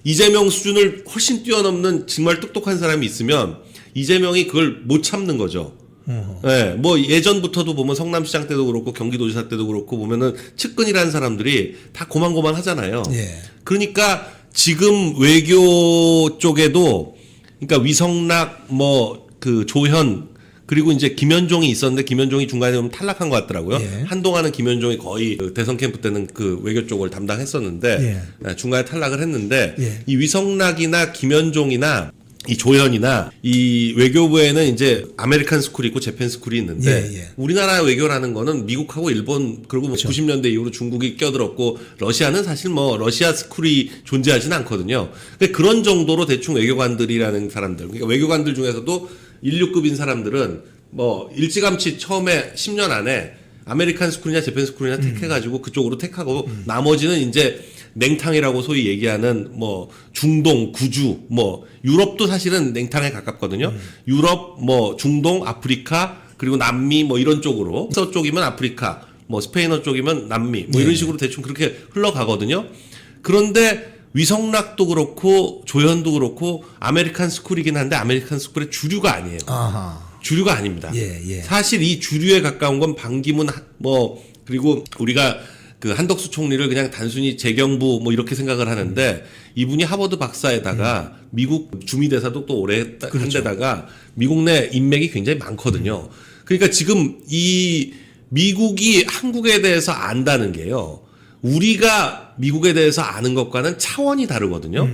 이재명 수준을 훨씬 뛰어넘는 정말 똑똑한 사람이 있으면 이재명이 그걸 못 참는 거죠. 예, 뭐 예전부터도 보면 성남시장 때도 그렇고 경기도지사 때도 그렇고 보면은 측근이라는 사람들이 다 고만고만 하잖아요. 예. 그러니까 지금 외교 쪽에도 그러니까 위성락 뭐 그 조현 그리고 이제 김현종이 있었는데 김현종이 중간에 좀 탈락한 것 같더라고요. 예. 한동안은 김현종이 거의 그 대선 캠프 때는 그 외교 쪽을 담당했었는데 중간에 탈락을 했는데 예. 이 위성락이나 김현종이나 이 조현이나 이 외교부에는 이제 아메리칸 스쿨이 있고 재팬 스쿨이 있는데 예. 우리나라 외교라는 거는 미국하고 일본 그리고 뭐 90년대 이후로 중국이 껴들었고 러시아는 사실 뭐 러시아 스쿨이 존재하지는 않거든요. 그러니까 그런 정도로 대충 외교관들이라는 사람들, 그러니까 외교관들 중에서도 1,6급인 사람들은 뭐 일찌감치 처음에 10년 안에 아메리칸 스쿨이나 재팬 스쿨이나 택해가지고 그쪽으로 택하고 나머지는 이제 냉탕이라고 소위 얘기하는 뭐 중동, 구주, 뭐 유럽도 사실은 냉탕에 가깝거든요. 유럽, 뭐 중동, 아프리카 그리고 남미 뭐 이런 쪽으로 서 쪽이면 아프리카, 뭐 스페인어 쪽이면 남미 뭐 이런 식으로 대충 그렇게 흘러가거든요. 그런데 위성락도 그렇고 조현도 그렇고 아메리칸 스쿨이긴 한데 아메리칸 스쿨의 주류가 아니에요. 아하. 주류가 아닙니다. 예. 사실 이 주류에 가까운 건 반기문 뭐 그리고 우리가 그 한덕수 총리를 그냥 단순히 재경부 뭐 이렇게 생각을 하는데 이분이 하버드 박사에다가 미국 주미대사도 또 오래 한 데다가 미국 내 인맥이 굉장히 많거든요. 그러니까 지금 이 미국이 한국에 대해서 안다는 게요. 우리가 미국에 대해서 아는 것과는 차원이 다르거든요.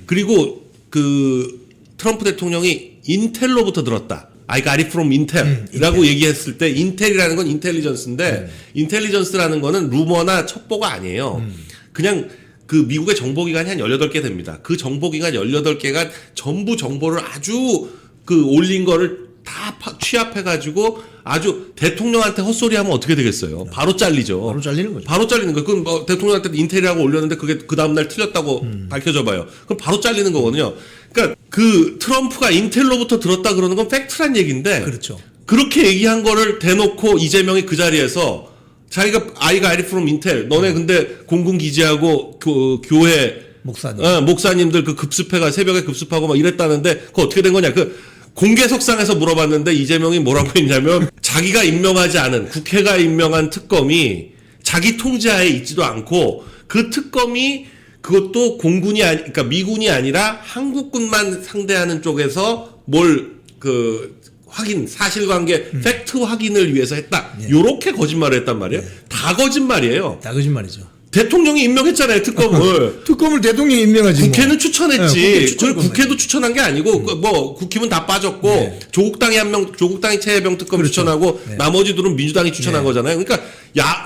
그리고 그 트럼프 대통령이 인텔로부터 들었다. I got it from Intel이라고 얘기했을 때 인텔이라는 건 인텔리전스인데 인텔리전스라는 거는 루머나 첩보가 아니에요. 그냥 그 미국의 정보기관이 한 18개 됩니다. 그 정보기관 18개가 전부 정보를 아주 그 올린 거를 다 취합해가지고 아주 대통령한테 헛소리하면 어떻게 되겠어요? 바로 잘리죠. 바로 잘리는 거죠. 바로 잘리는 거예요. 그럼 뭐 대통령한테 인텔이라고 올렸는데 그게 그 다음날 틀렸다고 밝혀져봐요. 그럼 바로 잘리는 거거든요. 그러니까 그 트럼프가 인텔로부터 들었다 그러는 건 팩트란 얘기인데 그렇죠. 그렇게 얘기한 거를 대놓고 이재명이 그 자리에서 자기가 아이가 아리 프롬 인텔 너네 근데 공군기지하고 그 교회 목사님. 목사님들 그 급습해가 새벽에 급습하고 막 이랬다는데 그거 어떻게 된 거냐 그 공개석상에서 물어봤는데 이재명이 뭐라고 했냐면 자기가 임명하지 않은 국회가 임명한 특검이 자기 통제하에 있지도 않고 그 특검이 그것도 공군이 그러니까 미군이 아니라 한국군만 상대하는 쪽에서 뭘 그 확인 사실관계 팩트 확인을 위해서 했다. 요렇게 거짓말을 했단 말이에요. 다 거짓말이에요. 다 거짓말이죠. 대통령이 임명했잖아요, 특검을. 특검을 대통령이 임명하지. 국회는 뭐. 추천했지. 네, 추천 국회도 추천한 게 아니고 뭐 국힘은 다 빠졌고 조국당이 한 명, 조국당이 최혜병 특검 그렇죠. 추천하고 나머지들은 민주당이 추천한 거잖아요. 그러니까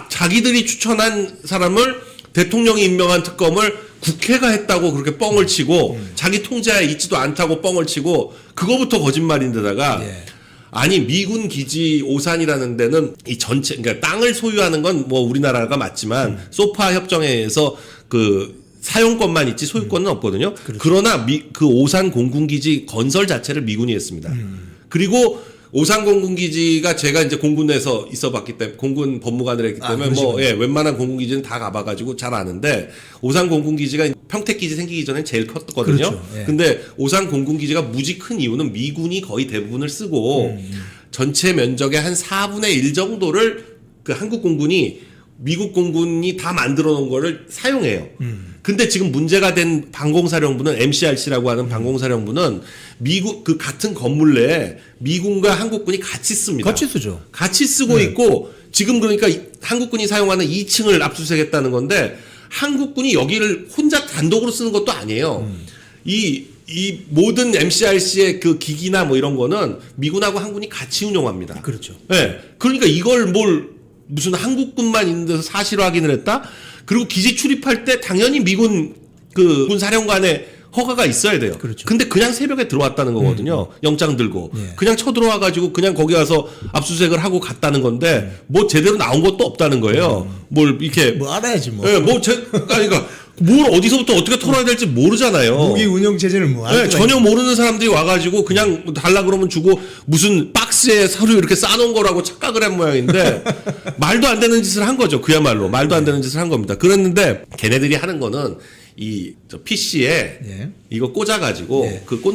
자기들이 추천한 사람을 대통령이 임명한 특검을 국회가 했다고 그렇게 뻥을 치고 자기 통제하에 있지도 않다고 뻥을 치고 그거부터 거짓말인데다가 아니 미군 기지 오산이라는 데는 이 전체 그러니까 땅을 소유하는 건 뭐 우리나라가 맞지만 소파 협정에 의해서 그 사용권만 있지 소유권은 없거든요. 그러나 그 오산 공군기지 건설 자체를 미군이 했습니다. 그리고 오산 공군기지가 제가 이제 공군에서 있어봤기 때문에 공군 법무관을 했기 때문에 뭐 웬만한 공군기지는 다 가봐가지고 잘 아는데 오산 공군기지가 평택기지 생기기 전에 제일 컸거든요. 그렇죠. 근데 오산 공군기지가 무지 큰 이유는 미군이 거의 대부분을 쓰고 전체 면적의 한 4분의 1 정도를 그 한국 공군이 미국 공군이 다 만들어 놓은 거를 사용해요. 근데 지금 문제가 된 방공사령부는 MCRC라고 하는 방공사령부는 미국 그 같은 건물 내에 미군과 한국군이 같이 씁니다. 같이 쓰죠. 같이 쓰고 있고 지금 그러니까 한국군이 사용하는 2층을 압수수색했다는 건데 한국군이 여기를 혼자 단독으로 쓰는 것도 아니에요. 이 모든 MCRC의 그 기기나 뭐 이런 거는 미군하고 한군이 같이 운용합니다. 그렇죠. 네. 그러니까 이걸 무슨 한국군만 있는 데서 사실 확인을 했다? 그리고 기지 출입할 때 당연히 미군 그 군사령관의 허가가 있어야 돼요. 그렇죠. 근데 그냥 새벽에 들어왔다는 거거든요. 영장 들고. 그냥 쳐들어와가지고 그냥 거기 가서 압수수색을 하고 갔다는 건데 뭐 제대로 나온 것도 없다는 거예요. 뭘 이렇게. 뭐 알아야지 뭐. 예, 그러니까 뭘 어디서부터 어떻게 털어야 될지 모르잖아요. 무기 운영 체제를 뭐 네, 전혀 모르는 사람들이 와가지고 그냥 달라 그러면 주고 무슨 박스에 서류 이렇게 싸놓은 거라고 착각을 한 모양인데 말도 안 되는 짓을 한 거죠. 그야말로 말도 안 되는 짓을 한 겁니다. 그랬는데 걔네들이 하는 거는 저 PC에 예. 이거 꽂아가지고 예. 그거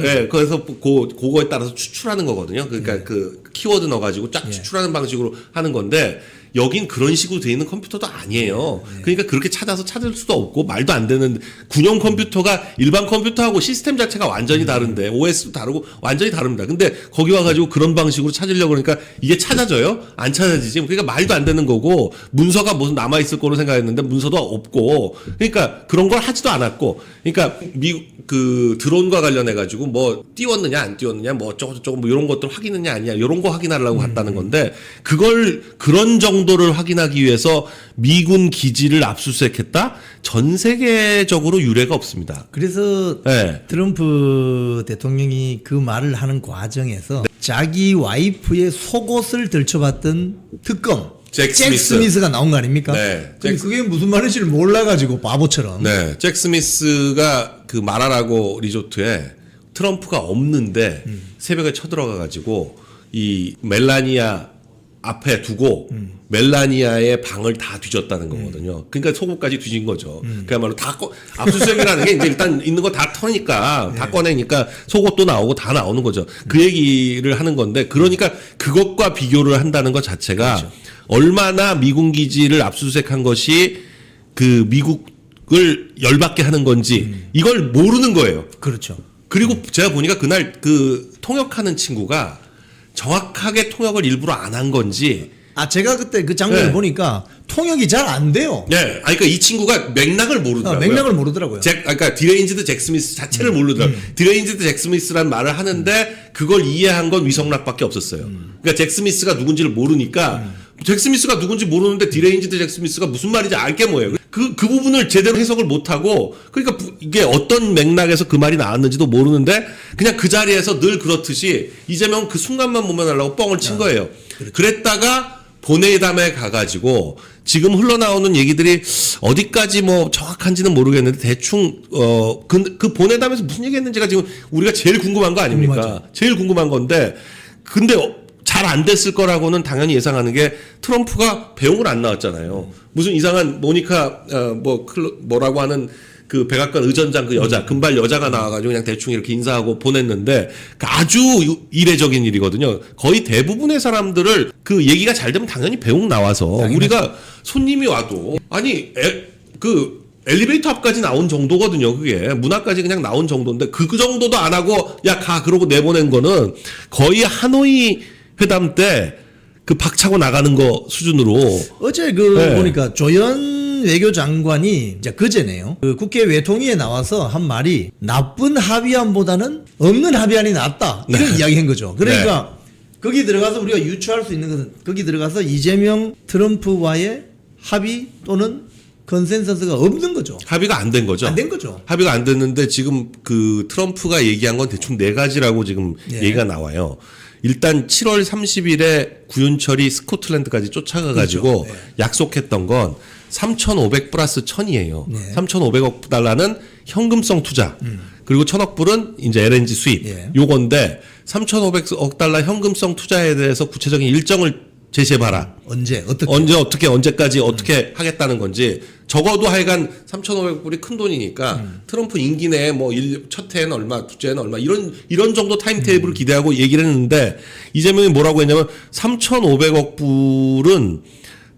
예, 그래서 그거에 따라서 추출하는 거거든요. 그러니까 예. 그 키워드 넣어가지고 쫙 추출하는 방식으로 하는 건데 여긴 그런 식으로 돼 있는 컴퓨터도 아니에요. 그러니까 그렇게 찾을 수도 없고 말도 안 되는 군용 컴퓨터가 일반 컴퓨터하고 시스템 자체가 완전히 다른데 OS도 다르고 완전히 다릅니다. 근데 거기 와가지고 그런 방식으로 찾으려고 그러니까 이게 찾아져요? 안 찾아지지. 그러니까 말도 안 되는 거고 문서가 무슨 남아 있을 거로 생각했는데 문서도 없고 그러니까 그런 걸 하지도 않았고 그러니까 그 드론과 관련해 가지고 뭐 띄웠느냐 안 띄웠느냐 뭐 어쩌고 뭐 이런 것들 확인했냐 아니냐 이런 거 확인하려고 갔다는 건데 그걸 그런 정도를 확인하기 위해서 미군 기지를 압수수색했다? 전 세계적으로 유례가 없습니다. 그래서 네. 트럼프 대통령이 그 말을 하는 과정에서 자기 와이프의 속옷을 들춰봤던 특검 잭 스미스가 나온 거 아닙니까? 네. 근데 그게 무슨 말인지를 몰라가지고 바보처럼. 네, 잭 스미스가 그 마라라고 리조트에 트럼프가 없는데 새벽에 쳐들어가 가지고 이 멜라니아 앞에 두고 멜라니아의 방을 다 뒤졌다는 거거든요. 그러니까 속옷까지 뒤진 거죠. 그야말로 다 압수수색이라는 게 이제 일단 있는 거 다 터니까 다 꺼내니까 속옷도 나오고 다 나오는 거죠. 그 얘기를 하는 건데 그러니까 그것과 비교를 한다는 것 자체가 그렇죠. 얼마나 미군 기지를 압수수색한 것이 그 미국을 열받게 하는 건지 이걸 모르는 거예요. 그렇죠. 그리고 제가 보니까 그날 그 통역하는 친구가 정확하게 통역을 일부러 안 한 건지. 제가 그때 그 장면을 네. 보니까 통역이 잘 안 돼요. 네, 그러니까 이 친구가 맥락을 모르더라고요. 맥락을 모르더라고요. 그러니까 디레인지드 잭 스미스 자체를 모르더라고요. 디레인지드 잭 스미스라는 말을 하는데 그걸 이해한 건 위성락밖에 없었어요. 그러니까 잭 스미스가 누군지를 모르니까 잭 스미스가 누군지 모르는데 디레인지드 잭 스미스가 무슨 말인지 알게 뭐예요. 그 부분을 제대로 해석을 못하고 그러니까 이게 어떤 맥락에서 그 말이 나왔는지도 모르는데 그냥 그 자리에서 늘 그렇듯이 이재명 그 순간만 보면 하려고 뻥을 친 거예요. 그렇죠. 그랬다가 본회의담에 가가지고 지금 흘러나오는 얘기들이 어디까지 뭐 정확한지는 모르겠는데 대충 그 본회의담에서 무슨 얘기했는지가 지금 우리가 제일 궁금한 거 아닙니까? 궁금하죠. 제일 궁금한 건데 근데 잘 안 됐을 거라고는 당연히 예상하는 게 트럼프가 배웅을 안 나왔잖아요. 무슨 이상한 모니카 뭐라고 하는 그 백악관 의전장 그 여자 금발 여자가 나와가지고 그냥 대충 이렇게 인사하고 보냈는데 아주 이례적인 일이거든요. 거의 대부분의 사람들을 그 얘기가 잘 되면 당연히 배웅 나와서 우리가 손님이 와도 아니 그 엘리베이터 앞까지 나온 정도거든요. 그게 문 앞까지 그냥 나온 정도인데 그 정도도 안 하고 야 가 그러고 내보낸 거는 거의 하노이 회담 때 그 박차고 나가는 거 수준으로 어제 네. 보니까 조현 외교장관이 이제 그제네요. 그 국회 외통위에 나와서 한 말이 나쁜 합의안보다는 없는 합의안이 낫다. 이런 이야기한 거죠. 그러니까 거기 들어가서 우리가 유추할 수 있는 것은 거기 들어가서 이재명 트럼프와의 합의 또는 컨센서스가 없는 거죠. 합의가 안 된 거죠. 안 된 거죠. 합의가 안 됐는데 지금 그 트럼프가 얘기한 건 대충 4가지라고 지금 얘기가 나와요. 일단 7월 30일에 구윤철이 스코틀랜드까지 쫓아가가지고 그렇죠. 약속했던 건 3,500 플러스 1,000이에요. 네. 3,500억 달러는 현금성 투자. 그리고 1,000억 불은 이제 LNG 수입. 예. 요건데 3,500억 달러 현금성 투자에 대해서 구체적인 일정을 제시해봐라. 언제까지 어떻게 하겠다는 건지 적어도 하여간 3,500불이 큰 돈이니까 트럼프 임기 내에 뭐 첫 해에는 얼마, 둘째 해는 얼마 이런 정도 타임테이블을 기대하고 얘기를 했는데 이재명이 뭐라고 했냐면 3,500억 불은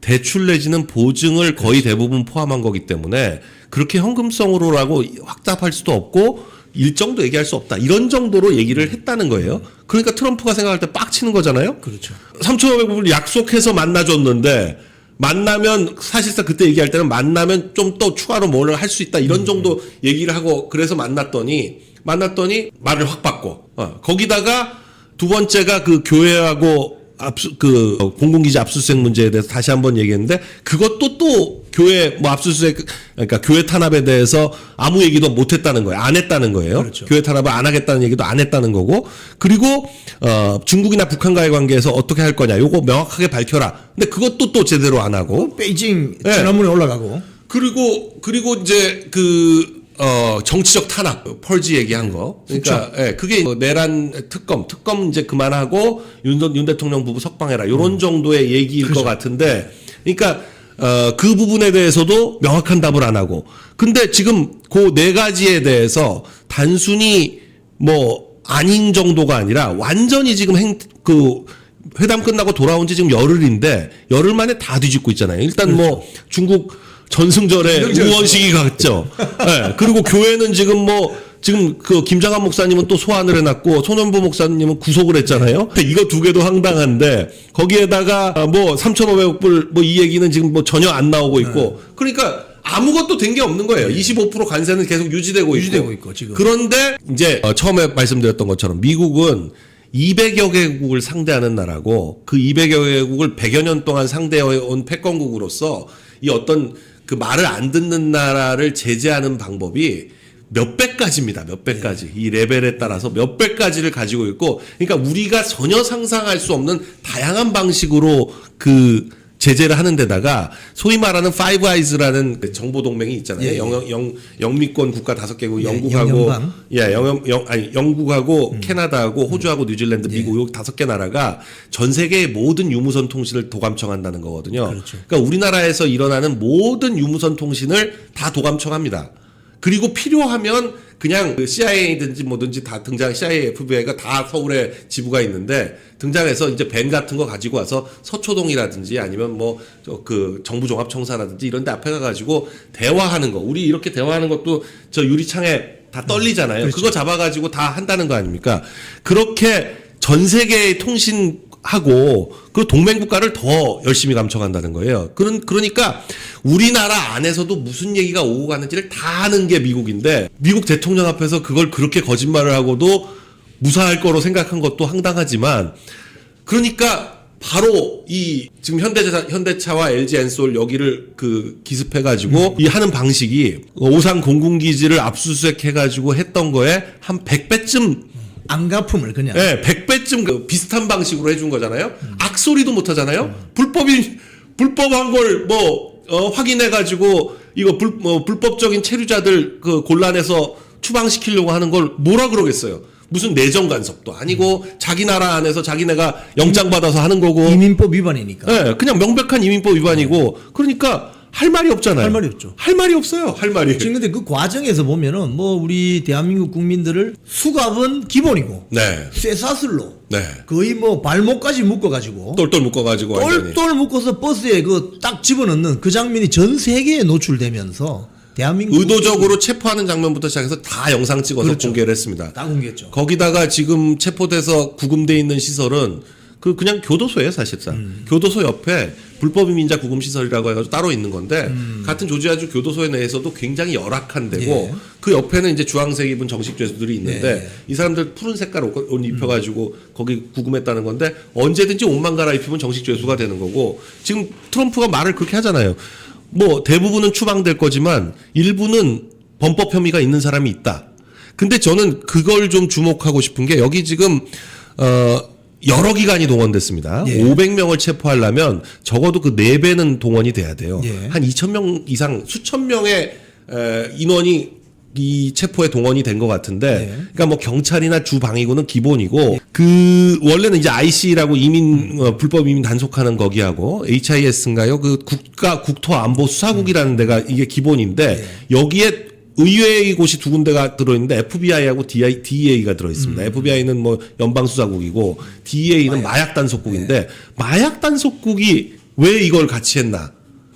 대출 내지는 보증을 거의 대부분 포함한 거기 때문에 그렇게 현금성으로라고 확답할 수도 없고 일정도 얘기할 수 없다. 이런 정도로 얘기를 했다는 거예요. 그러니까 트럼프가 생각할 때 빡치는 거잖아요. 그렇죠. 3,500불 약속해서 만나줬는데 만나면 사실상 그때 얘기할 때는 만나면 좀 또 추가로 뭘 할 수 있다. 이런 정도 얘기를 하고 그래서 만났더니 말을 확 바꿔. 거기다가 두 번째가 그 교회하고 공공기지 압수수색 문제에 대해서 다시 한번 얘기했는데 그것도 또 교회 압수수색 그러니까 교회 탄압에 대해서 아무 얘기도 못 했다는 거예요. 안 했다는 거예요. 그렇죠. 교회 탄압을 안 하겠다는 얘기도 안 했다는 거고 그리고 중국이나 북한과의 관계에서 어떻게 할 거냐 요거 명확하게 밝혀라. 근데 그것도 또 제대로 안 하고 베이징 네. 천안문에 올라가고 그리고 이제 정치적 탄압, 펄지 얘기한 거. 그러니까, 그게 내란 특검 이제 그만하고 윤 대통령 부부 석방해라. 요런 정도의 얘기일 것 같은데. 그러니까, 그 부분에 대해서도 명확한 답을 안 하고. 근데 지금 그 네 가지에 대해서 단순히 뭐 아닌 정도가 아니라 완전히 지금 회담 끝나고 돌아온 지 지금 열흘인데 열흘 만에 다 뒤집고 있잖아요. 일단 뭐 중국 전승절에 우원식이 갔죠. 네. 그리고 교회는 지금 그 김장한 목사님은 또 소환을 해놨고 손원부 목사님은 구속을 했잖아요. 이거 두 개도 황당한데 거기에다가 뭐 3,500억 불 이 얘기는 지금 뭐 전혀 안 나오고 있고 그러니까 아무것도 된 게 없는 거예요. 25% 관세는 계속 유지되고 있고 지금. 그런데 이제 처음에 말씀드렸던 것처럼 미국은 200여 개국을 상대하는 나라고 그 200여 개국을 100여 년 동안 상대해온 패권국으로서 이 어떤 그 말을 안 듣는 나라를 제재하는 방법이 몇백 가지입니다. 몇백 가지. 이 레벨에 따라서 몇백 가지를 가지고 있고 그러니까 우리가 전혀 상상할 수 없는 다양한 방식으로 그 제재를 하는 데다가 소위 말하는 파이브 아이즈라는 그 정보 동맹이 있잖아요. 영미권 국가 5개국, 영국하고 영국하고 캐나다하고 호주하고 뉴질랜드, 미국 요 5개 나라가 전 세계의 모든 유무선 통신을 도감청한다는 거거든요. 그렇죠. 그러니까 우리나라에서 일어나는 모든 유무선 통신을 다 도감청합니다. 그리고 필요하면 그냥 그 CIA든지 뭐든지 다 CIA, FBI가 다 서울에 지부가 있는데 등장해서 이제 밴 같은 거 가지고 와서 서초동이라든지 아니면 뭐 그 정부종합청사라든지 이런 데 앞에 가가지고 대화하는 거. 우리 이렇게 대화하는 것도 저 유리창에 다 떨리잖아요. 그렇죠. 그거 잡아가지고 다 한다는 거 아닙니까? 그렇게 전 세계의 통신하고 그 동맹국가를 더 열심히 감청한다는 거예요. 그러니까 우리나라 안에서도 무슨 얘기가 오고 가는지를 다 아는 게 미국인데 미국 대통령 앞에서 그걸 그렇게 거짓말을 하고도 무사할 거로 생각한 것도 황당하지만 그러니까 바로 이 지금 현대차와 LG 엔솔 여기를 그 기습해가지고 이 하는 방식이 오산 공군기지를 압수수색해가지고 했던 거에 한 100배쯤 안가품을 그냥. 네, 100배쯤 그 비슷한 방식으로 해준 거잖아요. 악소리도 못 하잖아요. 불법한 걸 확인해가지고 이거 불법적인 체류자들 그 곤란해서 추방시키려고 하는 걸 뭐라 그러겠어요. 무슨 내정 간섭도 아니고 자기 나라 안에서 자기네가 영장 받아서 하는 거고. 이민법 위반이니까. 네, 그냥 명백한 이민법 위반이고. 그러니까 할 말이 없잖아요. 할 말이 없죠. 할 말이 없어요. 할 말이. 지금 근데 그 과정에서 보면은 뭐 우리 대한민국 국민들을 수갑은 기본이고. 네. 쇠사슬로. 네. 거의 뭐 발목까지 묶어가지고. 똘똘 묶어가지고 완전히. 똘똘 묶어서 버스에 그 딱 집어넣는 그 장면이 전 세계에 노출되면서 대한민국 의도적으로 체포하는 장면부터 시작해서 다 영상 찍어서 그렇죠. 공개를 했습니다. 다 공개했죠. 거기다가 지금 체포돼서 구금돼 있는 시설은 그냥 교도소예요, 사실상. 교도소 옆에 불법이민자 구금시설이라고 해가지고 따로 있는 건데 같은 조지아주 교도소에 내에서도 굉장히 열악한 데고 그 옆에는 이제 주황색 입은 정식 죄수들이 있는데 이 사람들 푸른 색깔 옷 입혀가지고 거기 구금했다는 건데 언제든지 옷만 갈아입히면 정식 죄수가 되는 거고 지금 트럼프가 말을 그렇게 하잖아요. 뭐 대부분은 추방될 거지만 일부는 범법 혐의가 있는 사람이 있다. 근데 저는 그걸 좀 주목하고 싶은 게 여기 지금 여러 기관이 동원됐습니다. 500명을 체포하려면 적어도 그 4배는 동원이 돼야 돼요. 한 2,000명 이상 수천 명의 인원이 이 체포에 동원이 된 것 같은데, 그러니까 뭐 경찰이나 주방위군은 기본이고, 그 원래는 이제 IC라고 불법 이민 단속하는 거기하고 HIS인가요? 그 국토안보수사국이라는 데가 이게 기본인데 여기에 의외의 곳이 두 군데가 들어있는데 FBI하고 DEA가 들어있습니다. FBI는 뭐 연방수사국이고 DEA는 마약 단속국인데 마약 단속국이 왜 이걸 같이 했나?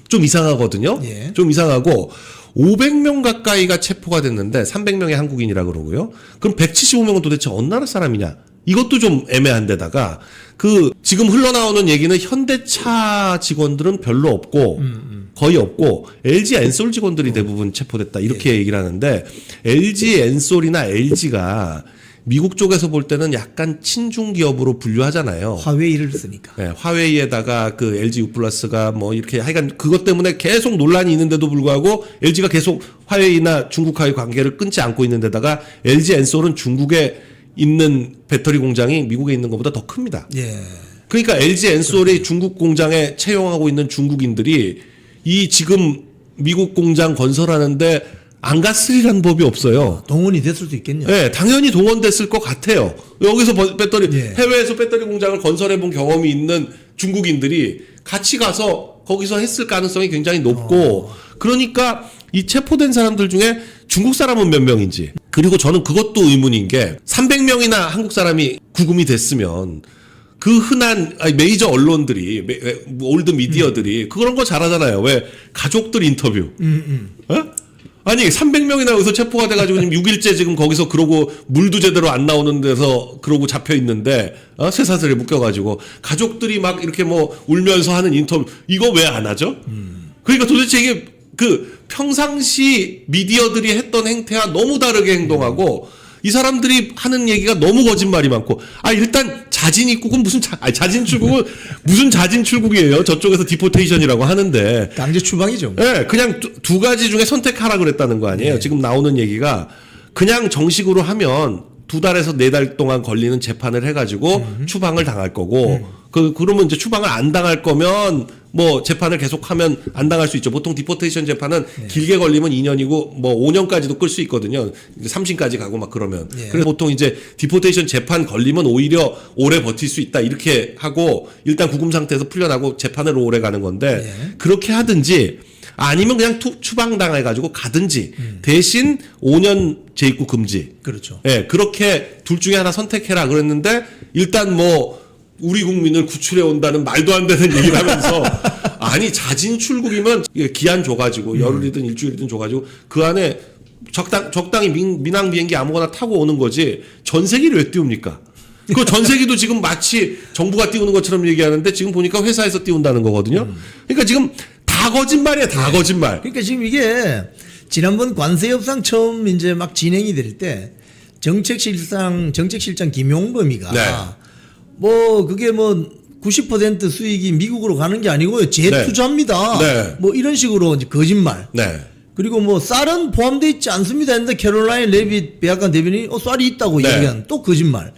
좀 이상하거든요. 좀 이상하고 500명 가까이가 체포가 됐는데 300명이 한국인이라 그러고요. 그럼 175명은 도대체 어느 나라 사람이냐? 이것도 좀 애매한 데다가 그 지금 흘러나오는 얘기는 현대차 직원들은 별로 없고 거의 없고 LG 엔솔 직원들이 대부분 체포됐다 이렇게 얘기를 하는데 LG 엔솔이나 LG가 미국 쪽에서 볼 때는 약간 친중 기업으로 분류하잖아요. 화웨이를 쓰니까. 네, 화웨이에다가 그 LG U+가 뭐 이렇게 하여간 그것 때문에 계속 논란이 있는데도 불구하고 LG가 계속 화웨이나 중국과의 관계를 끊지 않고 있는 데다가 LG 엔솔은 중국에 있는 배터리 공장이 미국에 있는 것보다 더 큽니다. 그러니까 LG 엔솔이 중국 공장에 채용하고 있는 중국인들이 이 지금 미국 공장 건설하는데 안 갔으리란 법이 없어요. 동원이 됐을 수 있겠네요. 네, 당연히 동원됐을 것 같아요. 여기서 해외에서 배터리 공장을 건설해 본 경험이 있는 중국인들이 같이 가서 거기서 했을 가능성이 굉장히 높고 그러니까 이 체포된 사람들 중에 중국 사람은 몇 명인지 그리고 저는 그것도 의문인 게 300명이나 한국 사람이 구금이 됐으면 그 흔한 메이저 언론들이 올드 미디어들이 그런 거 잘하잖아요. 왜 가족들 인터뷰. 어? 아니 300명이나 여기서 체포가 돼가지고 지금 6일째 지금 거기서 그러고 물도 제대로 안 나오는 데서 그러고 잡혀 있는데 쇠사슬에 묶여가지고 가족들이 막 이렇게 뭐 울면서 하는 인터뷰 이거 왜 안 하죠? 그러니까 도대체 이게 그 평상시 미디어들이 했던 행태와 너무 다르게 행동하고 이 사람들이 하는 얘기가 너무 거짓말이 많고 일단 자진 입국은 무슨 자진 출국은 무슨 자진 출국이에요. 저쪽에서 디포테이션이라고 하는데 강제 추방이죠. 네, 그냥 두 가지 중에 선택하라 그랬다는 거 아니에요. 네. 지금 나오는 얘기가 그냥 정식으로 하면 2달에서 4달 동안 걸리는 재판을 해가지고 추방을 당할 거고 그러면 이제 추방을 안 당할 거면 뭐 재판을 계속하면 안 당할 수 있죠. 보통 디포테이션 재판은 길게 걸리면 2년이고 뭐 5년까지도 끌 수 있거든요. 3심까지 가고 막 그러면. 그래서 보통 이제 디포테이션 재판 걸리면 오히려 오래 버틸 수 있다 이렇게 하고 일단 구금 상태에서 풀려나고 재판을 오래 가는 건데 그렇게 하든지 아니면 그냥 추방 당해가지고 가든지 대신 5년 재입국 금지. 그렇죠. 예, 그렇게 둘 중에 하나 선택해라 그랬는데 일단 뭐 우리 국민을 구출해 온다는 말도 안 되는 얘기를 하면서 아니 자진 출국이면 기한 줘가지고 열흘이든 일주일이든 줘가지고 그 안에 적당히 민항 비행기 아무거나 타고 오는 거지 전세기를 왜 띄웁니까? 그 전세기도 지금 마치 정부가 띄우는 것처럼 얘기하는데 지금 보니까 회사에서 띄운다는 거거든요. 그러니까 지금 다 거짓말이야, 다 거짓말. 그러니까 지금 이게 지난번 관세 협상 처음 이제 막 진행이 될 때 정책실장 김용범이가 네. 뭐 그게 뭐 90% 수익이 미국으로 가는 게 아니고요. 재투자입니다. 네. 뭐 이런 식으로 이제 거짓말. 네. 그리고 뭐 쌀은 포함되어 있지 않습니다 했는데 캐롤라인 레빗 백악관 대변인이 쌀이 있다고 네. 얘기한 또 거짓말.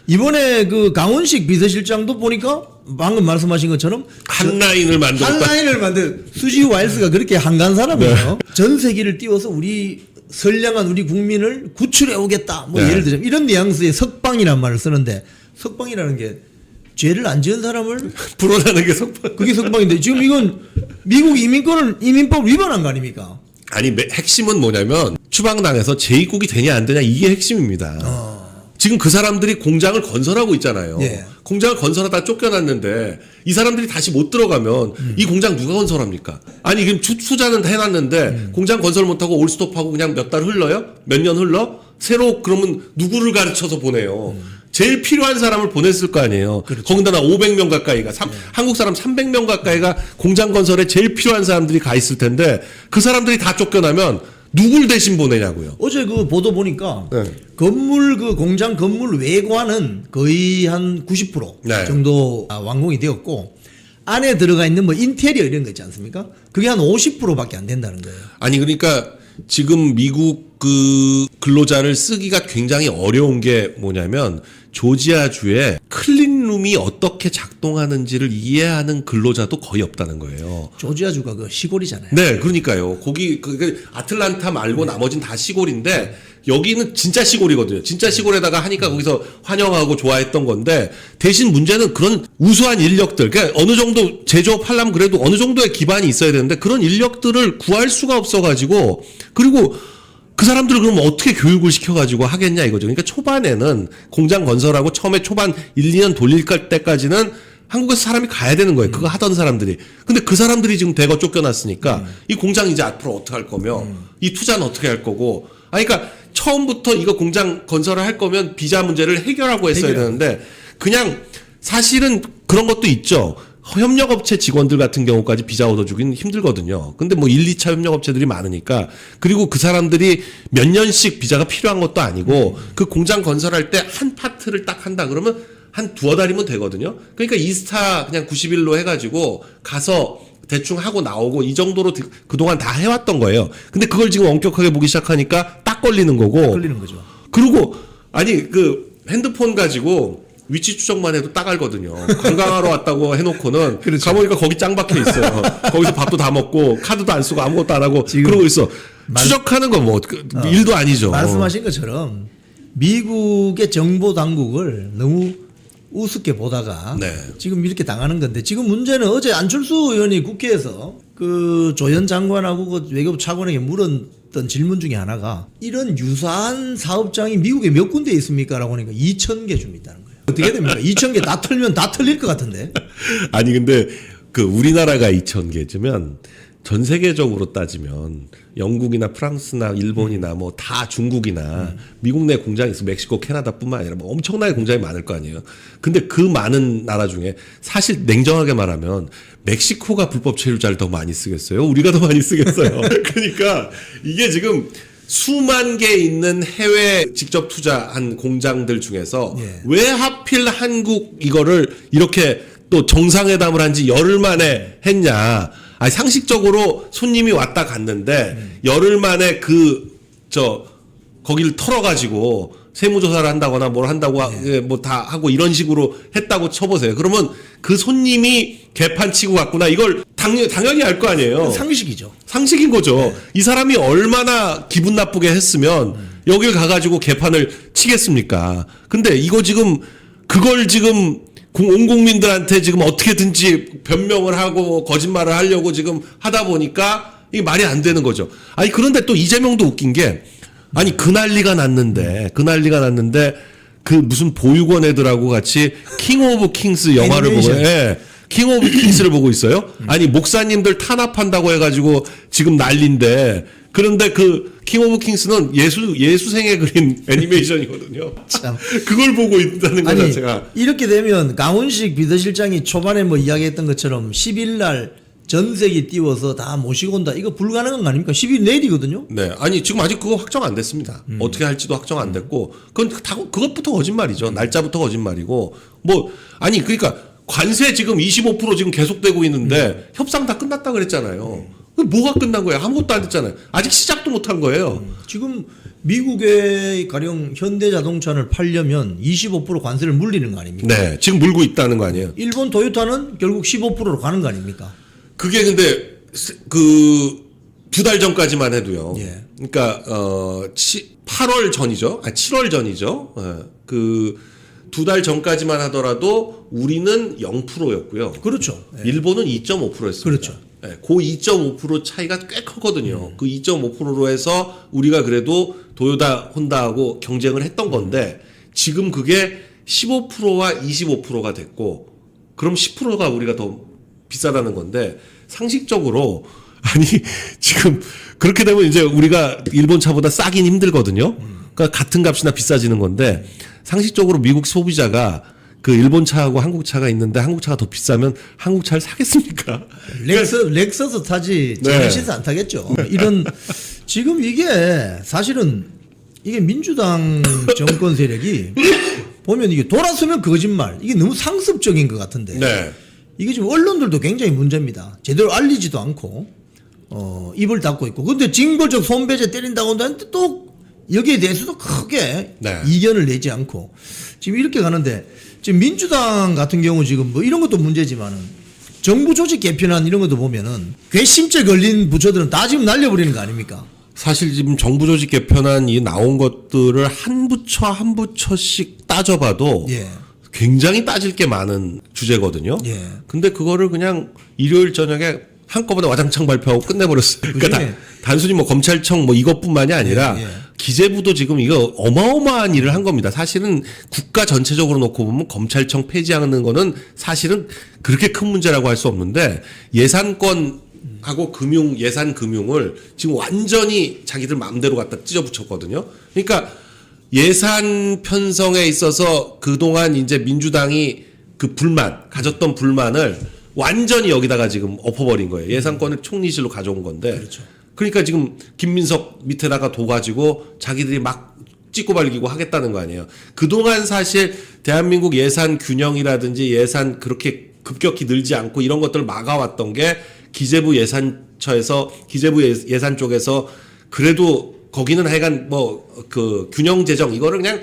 이번에 그 강훈식 비서실장도 보니까 방금 말씀하신 것처럼 한 라인을 만들었다. 한 라인을 만든 수지 와일스가 그렇게 한간 사람이에요. 전세기를 띄워서 우리 선량한 우리 국민을 구출해 오겠다. 뭐 네. 예를 들면 이런 뉘앙스의 석방이라는 말을 쓰는데 석방이라는 게 죄를 안 지은 사람을 불어나는 게 속박. 그게 석방인데 지금 이건 미국 이민법을 위반한 거 아닙니까? 아니 핵심은 뭐냐면 추방당해서 재입국이 되냐 안 되냐 이게 핵심입니다. 지금 그 사람들이 공장을 건설하고 있잖아요. 예. 공장을 건설하다 쫓겨났는데 이 사람들이 다시 못 들어가면 이 공장 누가 건설합니까? 아니 지금 투자는 다 해놨는데 공장 건설 못하고 올스톱하고 그냥 몇 달 흘러요? 몇 년 흘러? 새로 그러면 누구를 가르쳐서 보내요? 제일 필요한 사람을 보냈을 거 아니에요. 그렇죠. 거기다 500명 가까이가 한국 사람 300명 가까이가 공장 건설에 제일 필요한 사람들이 가 있을 텐데 그 사람들이 다 쫓겨나면 누굴 대신 보내냐고요. 어제 그 보도 보니까 네. 건물 그 공장 건물 외관은 거의 한 90% 네. 정도 완공이 되었고 안에 들어가 있는 뭐 인테리어 이런 거 있지 않습니까? 그게 한 50%밖에 안 된다는 거예요. 아니 그러니까 지금 미국 그 근로자를 쓰기가 굉장히 어려운 게 뭐냐면 조지아주에 클린룸이 어떻게 작동하는지를 이해하는 근로자도 거의 없다는 거예요. 조지아주가 그 시골이잖아요. 네, 그러니까요. 거기 그 아틀란타 말고 나머진 다 시골인데 여기는 진짜 시골이거든요. 진짜 시골에다가 하니까 거기서 환영하고 좋아했던 건데 대신 문제는 그런 우수한 인력들, 그러니까 어느 정도 제조업하려면 그래도 어느 정도의 기반이 있어야 되는데 그런 인력들을 구할 수가 없어가지고 그리고 그 사람들을 그럼 어떻게 교육을 시켜가지고 하겠냐 이거죠. 그러니까 초반에는 공장 건설하고 처음에 초반 1, 2년 돌릴 때까지는 한국에서 사람이 가야 되는 거예요. 그거 하던 사람들이. 근데 그 사람들이 지금 대거 쫓겨났으니까 이 공장 이제 앞으로 어떻게 할 거며 이 투자는 어떻게 할 거고. 그러니까 처음부터 이거 공장 건설을 할 거면 비자 문제를 해결하고 했어야 되는데 그냥 사실은 그런 것도 있죠. 협력업체 직원들 같은 경우까지 비자 얻어주기는 힘들거든요. 근데 뭐 1, 2차 협력업체들이 많으니까 그리고 그 사람들이 몇 년씩 비자가 필요한 것도 아니고 그 공장 건설할 때 한 파트를 딱 한다 그러면 한 두어 달이면 되거든요. 그러니까 이스타 그냥 90일로 해가지고 가서 대충 하고 나오고 이 정도로 그동안 다 해왔던 거예요. 근데 그걸 지금 엄격하게 보기 시작하니까 딱 걸리는 거고. 걸리는 거죠. 그리고 아니 그 핸드폰 가지고 위치 추적만 해도 딱 알거든요. 관광하러 왔다고 해놓고는 그렇죠. 가보니까 거기 짱 박혀 있어요. 거기서 밥도 다 먹고 카드도 안 쓰고 아무것도 안 하고 지금 그러고 있어. 추적하는 건 뭐 일도 아니죠. 말씀하신 것처럼 미국의 정보 당국을 너무 우습게 보다가 네. 지금 이렇게 당하는 건데 지금 문제는 어제 안철수 의원이 국회에서 그 조현 장관하고 그 외교부 차관에게 물었던 질문 중에 하나가 이런 유사한 사업장이 미국에 몇 군데 있습니까? 라고 하니까 2,000개 좀 있다는 거예요. 어떻게 됩니까? 2,000개 다 털면 다 털릴 것 같은데. 아니 근데 그 우리나라가 2,000개쯤면 전 세계적으로 따지면 영국이나 프랑스나 일본이나 뭐 다 중국이나 미국 내 공장이 있어 멕시코, 캐나다뿐만 아니라 뭐 엄청나게 공장이 많을 거 아니에요. 근데 그 많은 나라 중에 사실 냉정하게 말하면 멕시코가 불법 체류자를 더 많이 쓰겠어요? 우리가 더 많이 쓰겠어요? 그러니까 이게 지금 수만 개 있는 해외 직접 투자한 공장들 중에서 예. 왜 하필 한국 이거를 이렇게 또 정상회담을 한 지 열흘 만에 했냐. 아니, 상식적으로 손님이 왔다 갔는데 열흘 만에 거기를 털어가지고 세무조사를 한다거나 뭘 한다고 뭐 다 하고 이런 식으로 했다고 쳐보세요. 그러면 그 손님이 개판 치고 갔구나. 이걸 당연히 알 거 아니에요. 상식이죠. 상식인 거죠. 이 사람이 얼마나 기분 나쁘게 했으면 여길 가가지고 개판을 치겠습니까? 근데 이거 지금 그걸 지금 온 국민들한테 지금 어떻게든지 변명을 하고 거짓말을 하려고 지금 하다 보니까 이게 말이 안 되는 거죠. 아니 그런데 또 이재명도 웃긴 게 아니 그 난리가 났는데 그 무슨 보육원 애들하고 같이 킹 오브 킹스 영화를 보고 킹 오브 킹스를 보고 있어요. 아니 목사님들 탄압한다고 해가지고 지금 난리인데 그런데 그 킹 오브 킹스는 예수생애 그린 애니메이션이거든요. 참. 그걸 보고 있다는 것 아니 자체가 이렇게 되면 강훈식 비서실장이 초반에 뭐 이야기했던 것처럼 10일 날 전세기 띄워서 다 모시고 온다. 이거 불가능한 거 아닙니까? 10일 내일이거든요. 네, 아니 지금 아직 그거 확정 안 됐습니다. 어떻게 할지도 확정 안 됐고, 그건 다 그것부터 거짓말이죠. 날짜부터 거짓말이고, 뭐 아니 그러니까 관세 지금 25% 지금 계속되고 있는데 협상 다 끝났다 그랬잖아요. 뭐가 끝난 거예요? 아무것도 안 됐잖아요. 아직 시작도 못 한 거예요. 지금 미국의 가령 현대자동차를 팔려면 25% 관세를 물리는 거 아닙니까? 네, 지금 물고 있다는 거 아니에요. 일본 토요타는 결국 15%로 가는 거 아닙니까? 그게 근데 그 2달 전까지만 해도요. 예. 그러니까 8월 전이죠. 아니 7월 전이죠. 그 2달 전까지만 하더라도 우리는 0%였고요. 그렇죠. 예. 일본은 2.5%였습니다. 그렇죠. 네, 그 2.5% 차이가 꽤 크거든요. 그 2.5%로 해서 우리가 그래도 도요타, 혼다하고 경쟁을 했던 건데 지금 그게 15%와 25%가 됐고 그럼 10%가 우리가 더 비싸다는 건데 상식적으로 아니 지금 그렇게 되면 이제 우리가 일본 차보다 싸긴 힘들거든요. 그러니까 같은 값이나 비싸지는 건데 상식적으로 미국 소비자가 그 일본 차하고 한국 차가 있는데 한국 차가 더 비싸면 한국 차를 사겠습니까? 렉서스 타지 제네시스 안 타겠죠. 이런 지금 이게 사실은 이게 민주당 정권 세력이 보면 이게 돌아서면 거짓말 이게 너무 상습적인 것 같은데 네. 이게 지금 언론들도 굉장히 문제입니다. 제대로 알리지도 않고 입을 닫고 있고 근데 징벌적 손배제 때린다고 하는데 또 여기에 대해서도 크게 네. 이견을 내지 않고 지금 이렇게 가는데 지금 민주당 같은 경우 지금 뭐 이런 것도 문제지만은 정부 조직 개편안 이런 것도 보면은 괘씸죄 걸린 부처들은 다 지금 날려버리는 거 아닙니까? 사실 지금 정부 조직 개편안이 나온 것들을 한 부처 한 부처씩 따져봐도 예. 굉장히 따질 게 많은 주제거든요. 예. 근데 그거를 그냥 일요일 저녁에 한꺼번에 와장창 발표하고 끝내버렸어요. 그러니까 단순히 뭐 검찰청 뭐 이것뿐만이 아니라 예, 예. 기재부도 지금 이거 어마어마한 일을 한 겁니다. 사실은 국가 전체적으로 놓고 보면 검찰청 폐지하는 거는 사실은 그렇게 큰 문제라고 할 수 없는데 예산권하고 예산 금융을 지금 완전히 자기들 마음대로 갖다 찢어 붙였거든요. 그러니까 예산 편성에 있어서 그동안 이제 민주당이 그 가졌던 불만을 완전히 여기다가 지금 엎어버린 거예요. 예산권을 총리실로 가져온 건데. 그렇죠. 그러니까 지금 김민석 밑에다가 둬가지고 자기들이 막 찍고 발기고 하겠다는 거 아니에요. 그동안 사실 대한민국 예산 균형이라든지 예산 그렇게 급격히 늘지 않고 이런 것들을 막아왔던 게 기재부 예산처에서 기재부 예산 쪽에서 그래도 거기는 하여간 뭐 그 균형 재정 이거를 그냥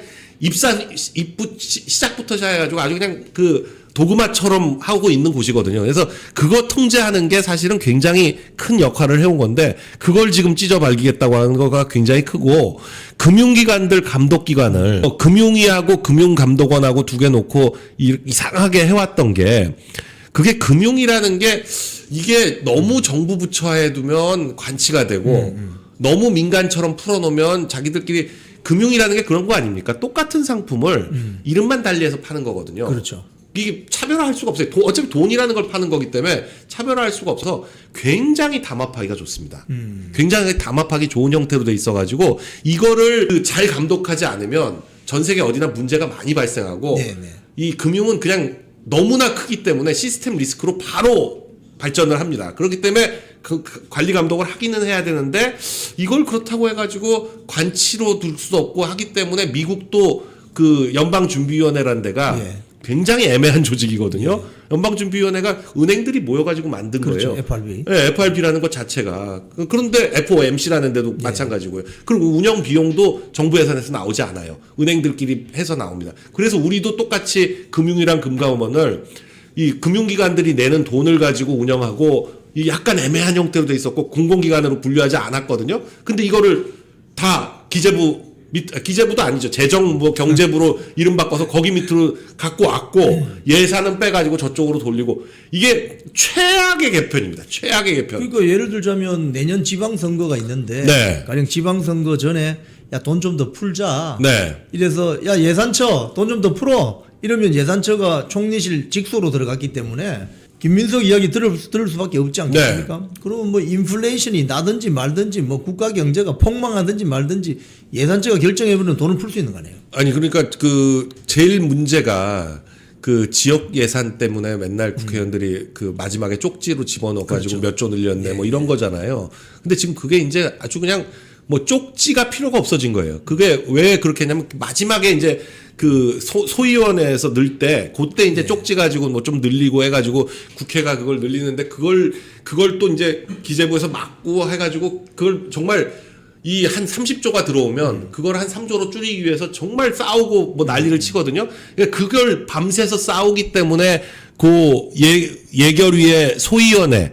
시작부터 시작해가지고 아주 그냥 그 도그마처럼 하고 있는 곳이거든요. 그래서 그거 통제하는 게 사실은 굉장히 큰 역할을 해온 건데 그걸 지금 찢어발기겠다고 하는 거가 굉장히 크고 금융기관들 감독기관을 금융위하고 금융감독원하고 두 개 놓고 이상하게 해왔던 게 그게 금융이라는 게 이게 너무 정부 부처에 두면 관치가 되고 너무 민간처럼 풀어놓으면 자기들끼리 금융이라는 게 그런 거 아닙니까? 똑같은 상품을 이름만 달리해서 파는 거거든요. 그렇죠. 이게 차별화할 수가 없어요. 어차피 돈이라는 걸 파는 거기 때문에 차별화할 수가 없어서 굉장히 담합하기가 좋습니다. 굉장히 담합하기 좋은 형태로 돼 있어가지고 이거를 잘 감독하지 않으면 전 세계 어디나 문제가 많이 발생하고 네네. 이 금융은 그냥 너무나 크기 때문에 시스템 리스크로 바로 발전을 합니다. 그렇기 때문에 그 관리 감독을 하기는 해야 되는데 이걸 그렇다고 해가지고 관치로 둘 수도 없고 하기 때문에 미국도 그 연방준비위원회라는 데가 예. 굉장히 애매한 조직이거든요. 연방준비위원회가 은행들이 모여가지고 만든 그렇죠. 거예요. FRB. 네, FRB라는 것 자체가. 그런데 FOMC라는 데도 마찬가지고요. 그리고 운영 비용도 정부 예산에서 나오지 않아요. 은행들끼리 해서 나옵니다. 그래서 우리도 똑같이 금융이랑 금감원을 이 금융기관들이 내는 돈을 가지고 운영하고 이 약간 애매한 형태로 돼 있었고 공공기관으로 분류하지 않았거든요. 근데 이거를 다 기재부도 아니죠. 재정부, 경제부로 이름 바꿔서 거기 밑으로 갖고 왔고 예산은 빼가지고 저쪽으로 돌리고 이게 최악의 개편입니다. 최악의 개편. 그러니까 예를 들자면 내년 지방선거가 있는데 네. 가령 지방선거 전에 야 돈 좀 더 풀자. 네. 이래서 야 예산처 돈 좀 더 풀어. 이러면 예산처가 총리실 직소로 들어갔기 때문에 김민석 이야기 들을 수밖에 없지 않겠습니까? 네. 그러면 뭐 인플레이션이 나든지 말든지 뭐 국가 경제가 폭망하든지 말든지 예산처가 결정해버리면 돈을 풀 수 있는 거 아니에요? 아니 그러니까 그 제일 문제가 그 지역 예산 때문에 맨날 국회의원들이 그 마지막에 쪽지로 집어넣어가지고 그렇죠. 몇 조 늘렸네 뭐 이런 거잖아요. 근데 지금 그게 이제 아주 그냥 뭐 쪽지가 필요가 없어진 거예요. 그게 왜 그렇게 했냐면 마지막에 이제 그 소위원회에서 늘 때 그때 이제 쪽지 가지고 뭐 좀 늘리고 해가지고 국회가 그걸 늘리는데 그걸 또 이제 기재부에서 막고 해가지고 그걸 정말 이 한 30조가 들어오면 그걸 한 3조로 줄이기 위해서 정말 싸우고 뭐 난리를 치거든요. 그러니까 그걸 밤새서 싸우기 때문에 예결위의 소위원회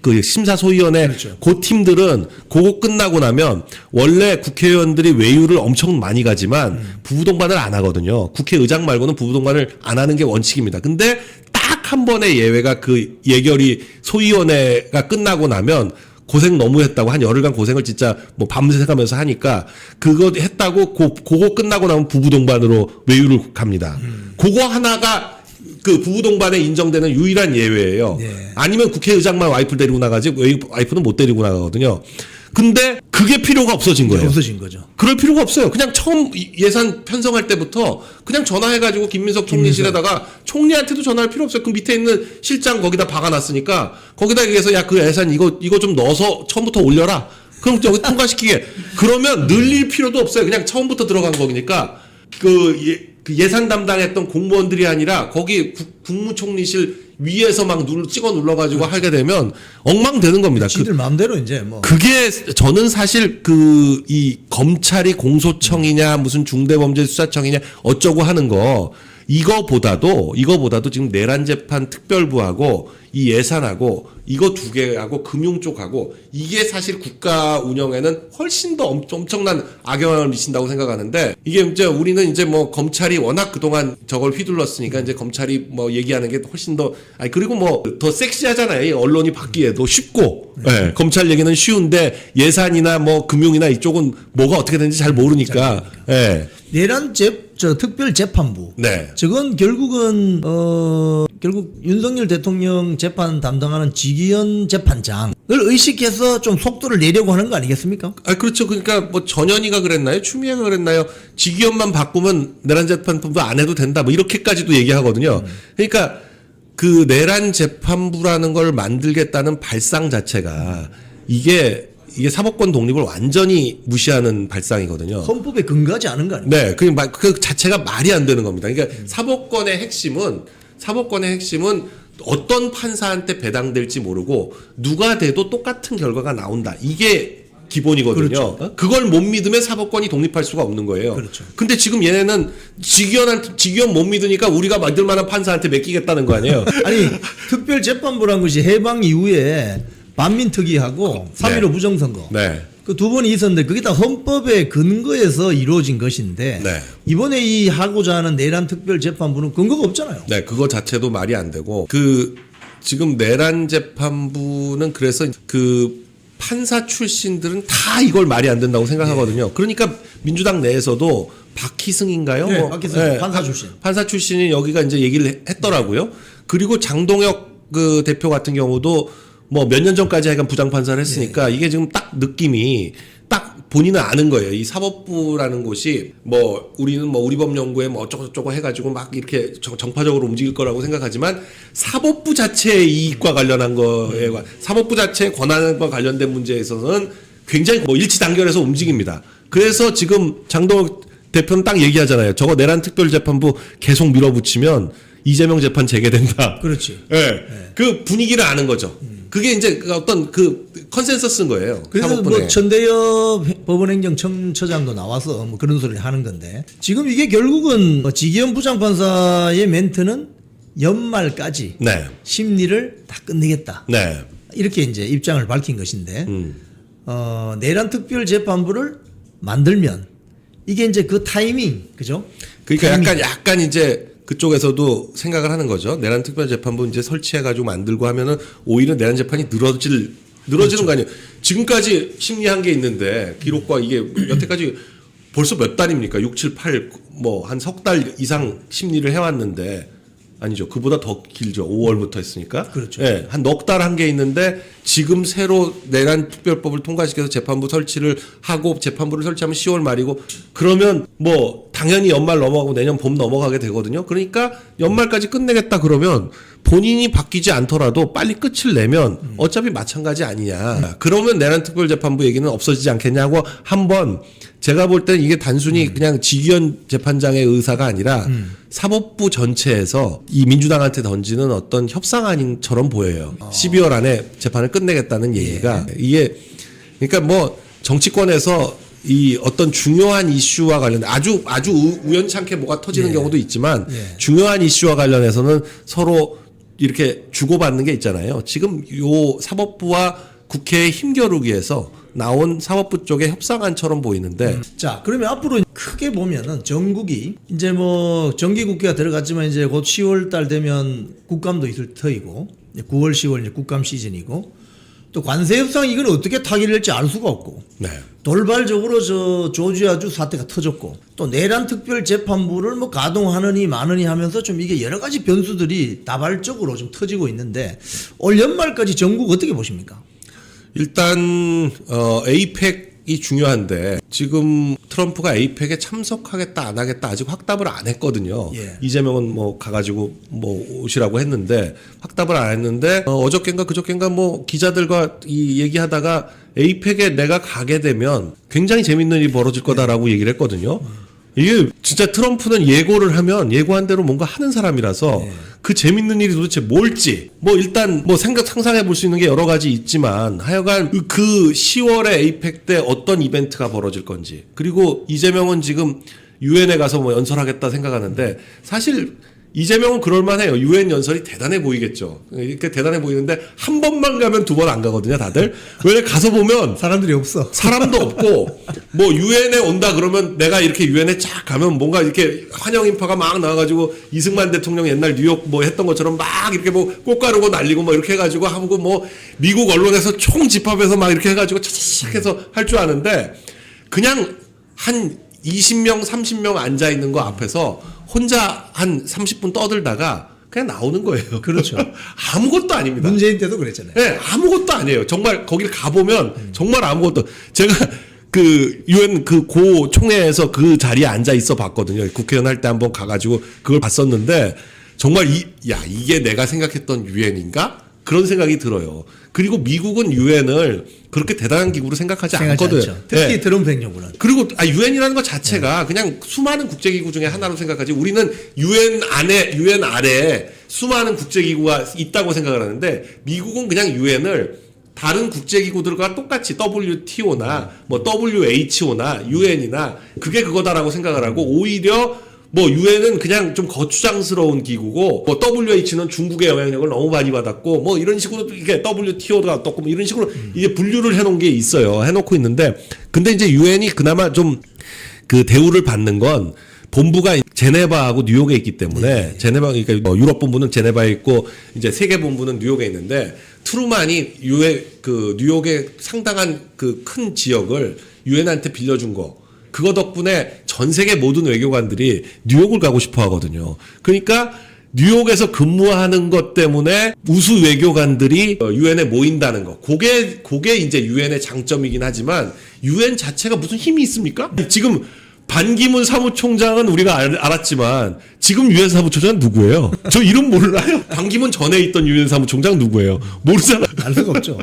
그 심사소위원회 그렇죠. 그 팀들은 그거 끝나고 나면 원래 국회의원들이 외유를 엄청 많이 가지만 부부동반을 안 하거든요. 국회의장 말고는 부부동반을 안 하는 게 원칙입니다. 근데 딱 한 번의 예외가 그 예결위 소위원회가 끝나고 나면 고생 너무 했다고 한 열흘간 고생을 진짜 뭐 밤새 가면서 하니까 그거 했다고 그거 끝나고 나면 부부동반으로 외유를 갑니다. 그거 하나가 그 부부동반에 인정되는 유일한 예외예요. 네. 아니면 국회의장만 와이프를 데리고 나가지 와이프는 못 데리고 나가거든요. 근데 그게 필요가 없어진 거예요. 없어진 거죠. 그럴 필요가 없어요. 그냥 처음 예산 편성할 때부터 그냥 전화해가지고 김민석 총리실에다가 총리한테도 전화할 필요 없어요. 그 밑에 있는 실장 거기다 박아놨으니까 거기다 얘기해서 야 그 예산 이거 좀 넣어서 처음부터 올려라. 그럼 여기 통과시키게. 그러면 늘릴 필요도 없어요. 그냥 처음부터 들어간 거니까 그 예산 담당했던 공무원들이 아니라 거기 국무총리실 위에서 막 찍어 눌러가지고 하게 되면 엉망되는 겁니다. 지들 마음대로 이제 뭐. 그게 저는 사실 이 검찰이 공소청이냐 무슨 중대범죄수사청이냐 어쩌고 하는 거 이거보다도 지금 내란재판 특별부하고 이 예산하고 이거 두 개하고 금융 쪽하고 이게 사실 국가 운영에는 훨씬 더 엄청난 악영향을 미친다고 생각하는데 이게 이제 우리는 이제 뭐 검찰이 워낙 그동안 저걸 휘둘렀으니까 이제 검찰이 뭐 얘기하는 게 훨씬 더 그리고 뭐 더 섹시하잖아요. 이 언론이 받기에도 쉽고 검찰 얘기는 쉬운데 예산이나 뭐 금융이나 이쪽은 뭐가 어떻게 되는지 잘 모르니까 내란 특별재판부. 네. 저건 결국은 결국 윤석열 대통령 재판 담당하는 지기현 재판장을 의식해서 좀 속도를 내려고 하는 거 아니겠습니까? 그렇죠. 그러니까 뭐 전현희가 그랬나요? 추미애가 그랬나요? 지기현만 바꾸면 내란재판부 안 해도 된다. 뭐 이렇게까지도 얘기하거든요. 그러니까 그 내란재판부라는 걸 만들겠다는 발상 자체가 이게 사법권 독립을 완전히 무시하는 발상이거든요. 헌법에 근거하지 않은 거 아닙니까? 네, 그 자체가 말이 안 되는 겁니다. 그러니까 사법권의 핵심은 어떤 판사한테 배당될지 모르고 누가 돼도 똑같은 결과가 나온다. 이게 기본이거든요. 그렇죠. 그걸 못 믿으면 사법권이 독립할 수가 없는 거예요. 그렇죠. 근데 지금 얘네는 직위원 못 믿으니까 우리가 만들 만한 판사한테 맡기겠다는 거 아니에요? 아니 특별재판부란 것이 해방 이후에 반민특위하고 3.15 부정선거 네. 그 두 번이 있었는데 그게 다 헌법의 근거에서 이루어진 것인데 네. 이번에 이 하고자 하는 내란 특별재판부는 근거가 없잖아요. 네, 그거 자체도 말이 안 되고 지금 내란 재판부는 그래서 그 판사 출신들은 다 이걸 말이 안 된다고 생각하거든요. 그러니까 민주당 내에서도 박희승인가요? 네, 박희승 판사 출신. 판사 출신이 여기가 이제 얘기를 했더라고요. 그리고 장동혁 그 대표 같은 경우도 뭐 몇 년 전까지 하여간 부장판사를 했으니까 이게 지금 딱 느낌이 딱 본인은 아는 거예요. 이 사법부라는 곳이 뭐 우리는 뭐 우리법연구에 뭐 어쩌고저쩌고 해가지고 막 이렇게 정파적으로 움직일 거라고 생각하지만 사법부 자체의 이익과 관련한 거에 사법부 자체의 권한과 관련된 문제에 있어서는 굉장히 뭐 일치단결해서 움직입니다. 그래서 지금 장동혁 대표는 딱 얘기하잖아요. 저거 내란 특별재판부 계속 밀어붙이면 이재명 재판 재개된다. 그렇지. 예. 네. 그 분위기를 아는 거죠. 그게 이제 어떤 그 컨센서스인 거예요. 그래서 사법부에. 뭐 천대엽 법원행정청처장도 나와서 뭐 그런 소리를 하는 건데 지금 이게 결국은 지기현 부장판사의 멘트는 연말까지 네. 심리를 다 끝내겠다. 네. 이렇게 이제 입장을 밝힌 것인데 내란 특별재판부를 만들면 이게 이제 그 타이밍 그죠? 그러니까 타이밍. 약간 이제 그쪽에서도 생각을 하는 거죠. 내란 특별재판부 이제 설치해가지고 만들고 하면은 오히려 내란 재판이 늘어지는 그렇죠. 거 아니에요. 지금까지 심리한 게 있는데 기록과 이게 여태까지 벌써 몇 달입니까? 6, 7, 8 뭐 한 석 달 이상 심리를 해왔는데 아니죠. 그보다 더 길죠. 5월부터 했으니까. 그렇죠. 예, 한 넉 달 한 게 있는데 지금 새로 내란 특별법을 통과시켜서 재판부 설치를 하고 재판부를 설치하면 10월 말이고 그러면 뭐 당연히 연말 넘어가고 내년 봄 넘어가게 되거든요. 그러니까 연말까지 끝내겠다 그러면 본인이 바뀌지 않더라도 빨리 끝을 내면 어차피 마찬가지 아니냐. 그러면 내란 특별재판부 얘기는 없어지지 않겠냐고 한번 제가 볼 때는 이게 단순히 그냥 지기현 재판장의 의사가 아니라 사법부 전체에서 이 민주당한테 던지는 어떤 협상안처럼 보여요. 12월 안에 재판을 끝내겠다는 얘기가 이게 그러니까 뭐 정치권에서 이 어떤 중요한 이슈와 관련해 아주 우연찮게 뭐가 터지는 경우도 있지만 중요한 이슈와 관련해서는 서로 이렇게 주고받는 게 있잖아요. 지금 요 사법부와 국회의 힘겨루기에서 나온 사법부 쪽의 협상안처럼 보이는데 자, 그러면 앞으로 크게 보면은 전국이 이제 뭐 정기국회가 들어갔지만 이제 곧 10월 달 되면 국감도 있을 터이고 9월, 10월 이제 국감 시즌이고 또 관세 협상 이건 어떻게 타결될지 알 수가 없고 네. 돌발적으로 저 조지아주 사태가 터졌고 또 내란 특별 재판부를 뭐 가동하느니 마느니 하면서 좀 이게 여러 가지 변수들이 다발적으로 좀 터지고 있는데 올 연말까지 전국 어떻게 보십니까? 일단 에이펙이 중요한데 지금 트럼프가 에이펙에 참석하겠다 안 하겠다 아직 확답을 안 했거든요. 예. 이재명은 뭐 가가지고 뭐 오시라고 했는데 확답을 안 했는데 어저께인가 그저께인가 뭐 기자들과 이 얘기하다가 에이펙에 내가 가게 되면 굉장히 재밌는 일이 벌어질 거다라고 얘기를 했거든요. 이게 진짜 트럼프는 예고를 하면 예고한 대로 뭔가 하는 사람이라서 그 재밌는 일이 도대체 뭘지 뭐 일단 뭐 상상해 볼 수 있는 게 여러 가지 있지만 하여간 그 10월에 에이펙 때 어떤 이벤트가 벌어질 건지 그리고 이재명은 지금 유엔에 가서 뭐 연설하겠다 생각하는데 사실 이재명은 그럴만해요. 유엔 연설이 대단해 보이겠죠. 이렇게 대단해 보이는데 한 번만 가면 두 번 안 가거든요, 다들. 왜 가서 보면 사람들이 없어. 사람도 없고 뭐 유엔에 온다 그러면 내가 이렇게 유엔에 쫙 가면 뭔가 이렇게 환영 인파가 막 나와가지고 이승만 대통령 옛날 뉴욕 뭐 했던 것처럼 막 이렇게 뭐 꽃가루고 날리고 뭐 이렇게 해가지고 하고 뭐 미국 언론에서 총 집합해서 막 이렇게 해가지고 차차차 해서 할 줄 아는데 그냥 한 20명, 30명 앉아 있는 거 앞에서 혼자 한 30분 떠들다가 그냥 나오는 거예요. 그렇죠. 아무것도 아닙니다. 문재인 때도 그랬잖아요. 네, 아무것도 아니에요. 정말 거기를 가보면 정말 아무것도. 제가 그 유엔 그 고 총회에서 그 자리에 앉아 있어 봤거든요. 국회의원 할 때 한번 가가지고 그걸 봤었는데 정말 이게 내가 생각했던 유엔인가? 그런 생각이 들어요. 그리고 미국은 유엔을 그렇게 대단한 기구로 생각하지 않거든. 않죠. 특히 트럼프 행정부는. 그리고 유엔이라는 것 자체가 그냥 수많은 국제기구 중에 하나로 생각하지. 우리는 유엔 아래에 수많은 국제기구가 있다고 생각을 하는데 미국은 그냥 유엔을 다른 국제기구들과 똑같이 WTO나 뭐 WHO나 UN이나 그게 그거다라고 생각을 하고 오히려 뭐 유엔은 그냥 좀 거추장스러운 기구고 뭐 WH는 중국의 영향력을 너무 많이 받았고 뭐 이런 식으로 이게 WTO가 어떻고 뭐 이런 식으로 이제 분류를 해놓은 게 있어요. 해놓고 있는데 근데 이제 유엔이 그나마 좀 그 대우를 받는 건 본부가 제네바하고 뉴욕에 있기 때문에 제네바 그러니까 유럽 본부는 제네바에 있고 이제 세계 본부는 뉴욕에 있는데 트루만이 그 뉴욕의 상당한 그 큰 지역을 유엔한테 빌려준 거. 그거 덕분에 전 세계 모든 외교관들이 뉴욕을 가고 싶어 하거든요. 그러니까 뉴욕에서 근무하는 것 때문에 우수 외교관들이 유엔에 모인다는 거. 그게 이제 유엔의 장점이긴 하지만 유엔 자체가 무슨 힘이 있습니까? 지금 반기문 사무총장은 우리가 알았지만 지금 유엔 사무총장은 누구예요? 저 이름 몰라요. 반기문 전에 있던 유엔 사무총장 누구예요? 모르잖아요. 알 수가 없죠.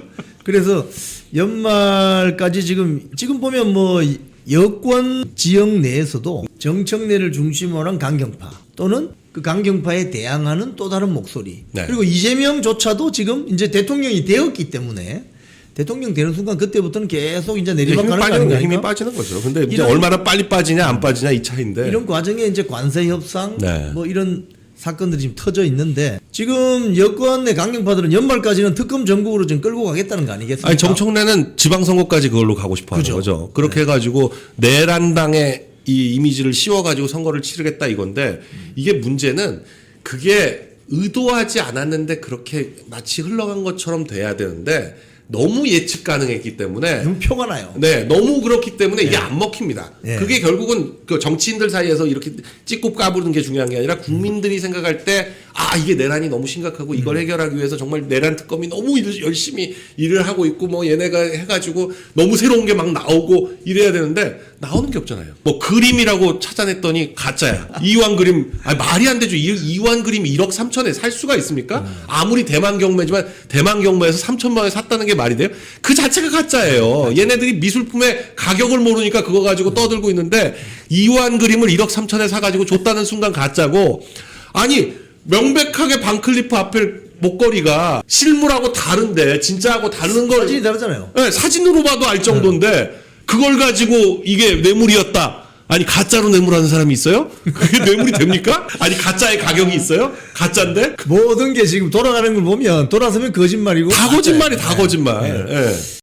그래서 연말까지 지금 보면 뭐 여권 지역 내에서도 정청래를 중심으로 한 강경파 또는 그 강경파에 대항하는 또 다른 목소리. 네. 그리고 이재명조차도 지금 이제 대통령이 되었기 때문에 대통령 되는 순간 그때부터는 계속 이제 내리막가는 거 아닌가? 힘이 빠지는 거죠. 근데 이제 얼마나 빨리 빠지냐 안 빠지냐 이 차이인데. 이런 과정에 이제 관세 협상 네. 뭐 이런 사건들이 지금 터져 있는데 지금 여권의 강경파들은 연말까지는 특검 전국으로 지금 끌고 가겠다는 거 아니겠습니까? 아니 정청래는 지방선거까지 그걸로 가고 싶어 하는 그죠. 거죠. 그렇게 해가지고 내란당의 이 이미지를 씌워가지고 선거를 치르겠다 이건데 이게 문제는 그게 의도하지 않았는데 그렇게 마치 흘러간 것처럼 돼야 되는데 너무 예측 가능했기 때문에 너무 표가 나요. 네, 너무 그렇기 때문에 이게 안 먹힙니다. 네. 그게 결국은 그 정치인들 사이에서 이렇게 찍고 까부는 게 중요한 게 아니라 국민들이 생각할 때 아, 이게 내란이 너무 심각하고 이걸 해결하기 위해서 정말 내란 특검이 너무 열심히 일을 하고 있고 뭐 얘네가 해가지고 너무 새로운 게 막 나오고 이래야 되는데 나오는 게 없잖아요. 뭐 그림이라고 찾아냈더니 가짜야. 이완 그림, 아니, 말이 안 되죠. 이완 그림 1억 3천에 살 수가 있습니까? 아무리 대만 경매지만 대만 경매에서 3천만 원에 샀다는 게 말이 돼요? 그 자체가 가짜예요. 얘네들이 미술품의 가격을 모르니까 그거 가지고 떠들고 있는데 이완 그림을 1억 3천에 사가지고 줬다는 순간 가짜고 아니 명백하게 반클리프 앞에 목걸이가 실물하고 다른데 진짜하고 다른 걸 사진이 다르잖아요. 네, 사진으로 봐도 알 정도인데 그걸 가지고 이게 뇌물이었다. 아니 가짜로 뇌물하는 사람이 있어요? 그게 뇌물이 됩니까? 아니 가짜의 가격이 있어요? 가짜인데? 모든 게 지금 돌아가는 걸 보면 돌아서면 거짓말이고 다 거짓말이 다 가짜예요. 거짓말. 네. 예.